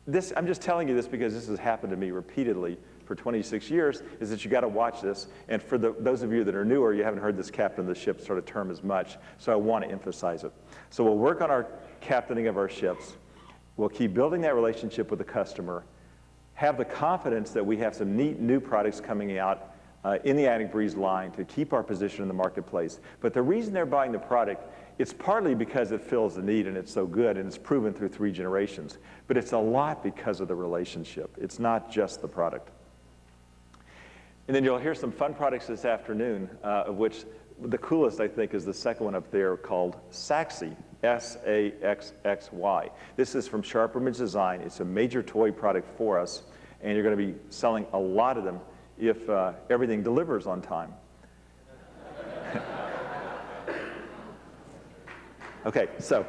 this, I'm just telling you this because this has happened to me repeatedly for 26 years, is that you got to watch this. And for those of you that are newer, you haven't heard this captain of the ship sort of term as much, so I want to emphasize it. So we'll work on our captaining of our ships. We'll keep building that relationship with the customer, have the confidence that we have some neat new products coming out in the Ionic Breeze line to keep our position in the marketplace. But the reason they're buying the product, it's partly because it fills the need and it's so good and it's proven through 3 generations. But it's a lot because of the relationship. It's not just the product. And then you'll hear some fun products this afternoon, of which the coolest, I think, is the second one up there called Saxy, S-A-X-X-Y. This is from SHRP Image Design. It's a major toy product for us, and you're going to be selling a lot of them if everything delivers on time. Okay, so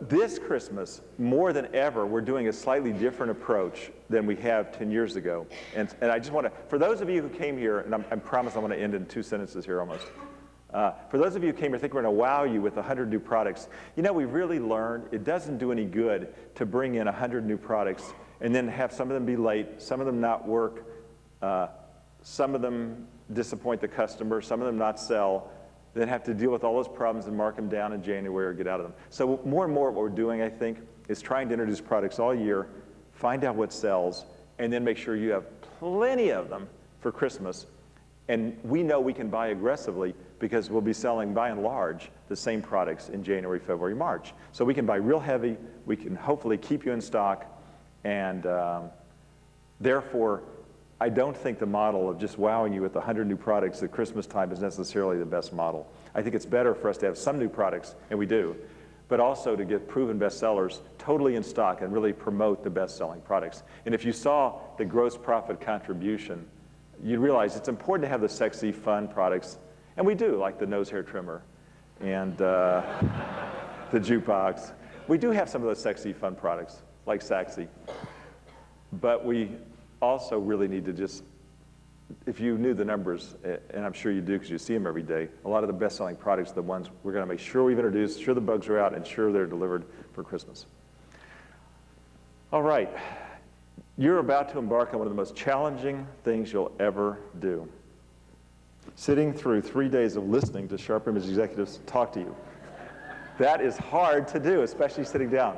this Christmas, more than ever, we're doing a slightly different approach than we have 10 years ago. And I just want to, for those of you who came here, and I promise I'm going to end in 2 sentences here almost. For those of you who came here, I think we're going to wow you with 100 new products. You know, we've really learned it doesn't do any good to bring in 100 new products and then have some of them be late, some of them not work, some of them disappoint the customer, some of them not sell, then have to deal with all those problems and mark them down in January or get out of them. So more and more what we're doing, I think, is trying to introduce products all year, find out what sells, and then make sure you have plenty of them for Christmas. And we know we can buy aggressively because we'll be selling, by and large, the same products in January, February, March. So we can buy real heavy, we can hopefully keep you in stock, and therefore, I don't think the model of just wowing you with 100 new products at Christmas time is necessarily the best model. I think it's better for us to have some new products, and we do, but also to get proven bestsellers totally in stock and really promote the best-selling products. And if you saw the gross profit contribution, you'd realize it's important to have the sexy, fun products, and we do, like the nose hair trimmer and the jukebox. We do have some of those sexy, fun products, like Saxy, but we also really need to just, if you knew the numbers, and I'm sure you do because you see them every day, a lot of the best-selling products are the ones we're going to make sure we've introduced, sure the bugs are out, and sure they're delivered for Christmas. All right. You're about to embark on one of the most challenging things you'll ever do. Sitting through 3 days of listening to SHRP Image executives talk to you. That is hard to do, especially sitting down.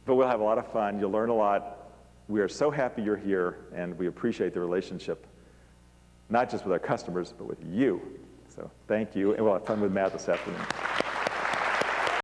But we'll have a lot of fun. You'll learn a lot. We are so happy you're here, and we appreciate the relationship, not just with our customers, but with you. So thank you, and we'll have fun with Matt this afternoon.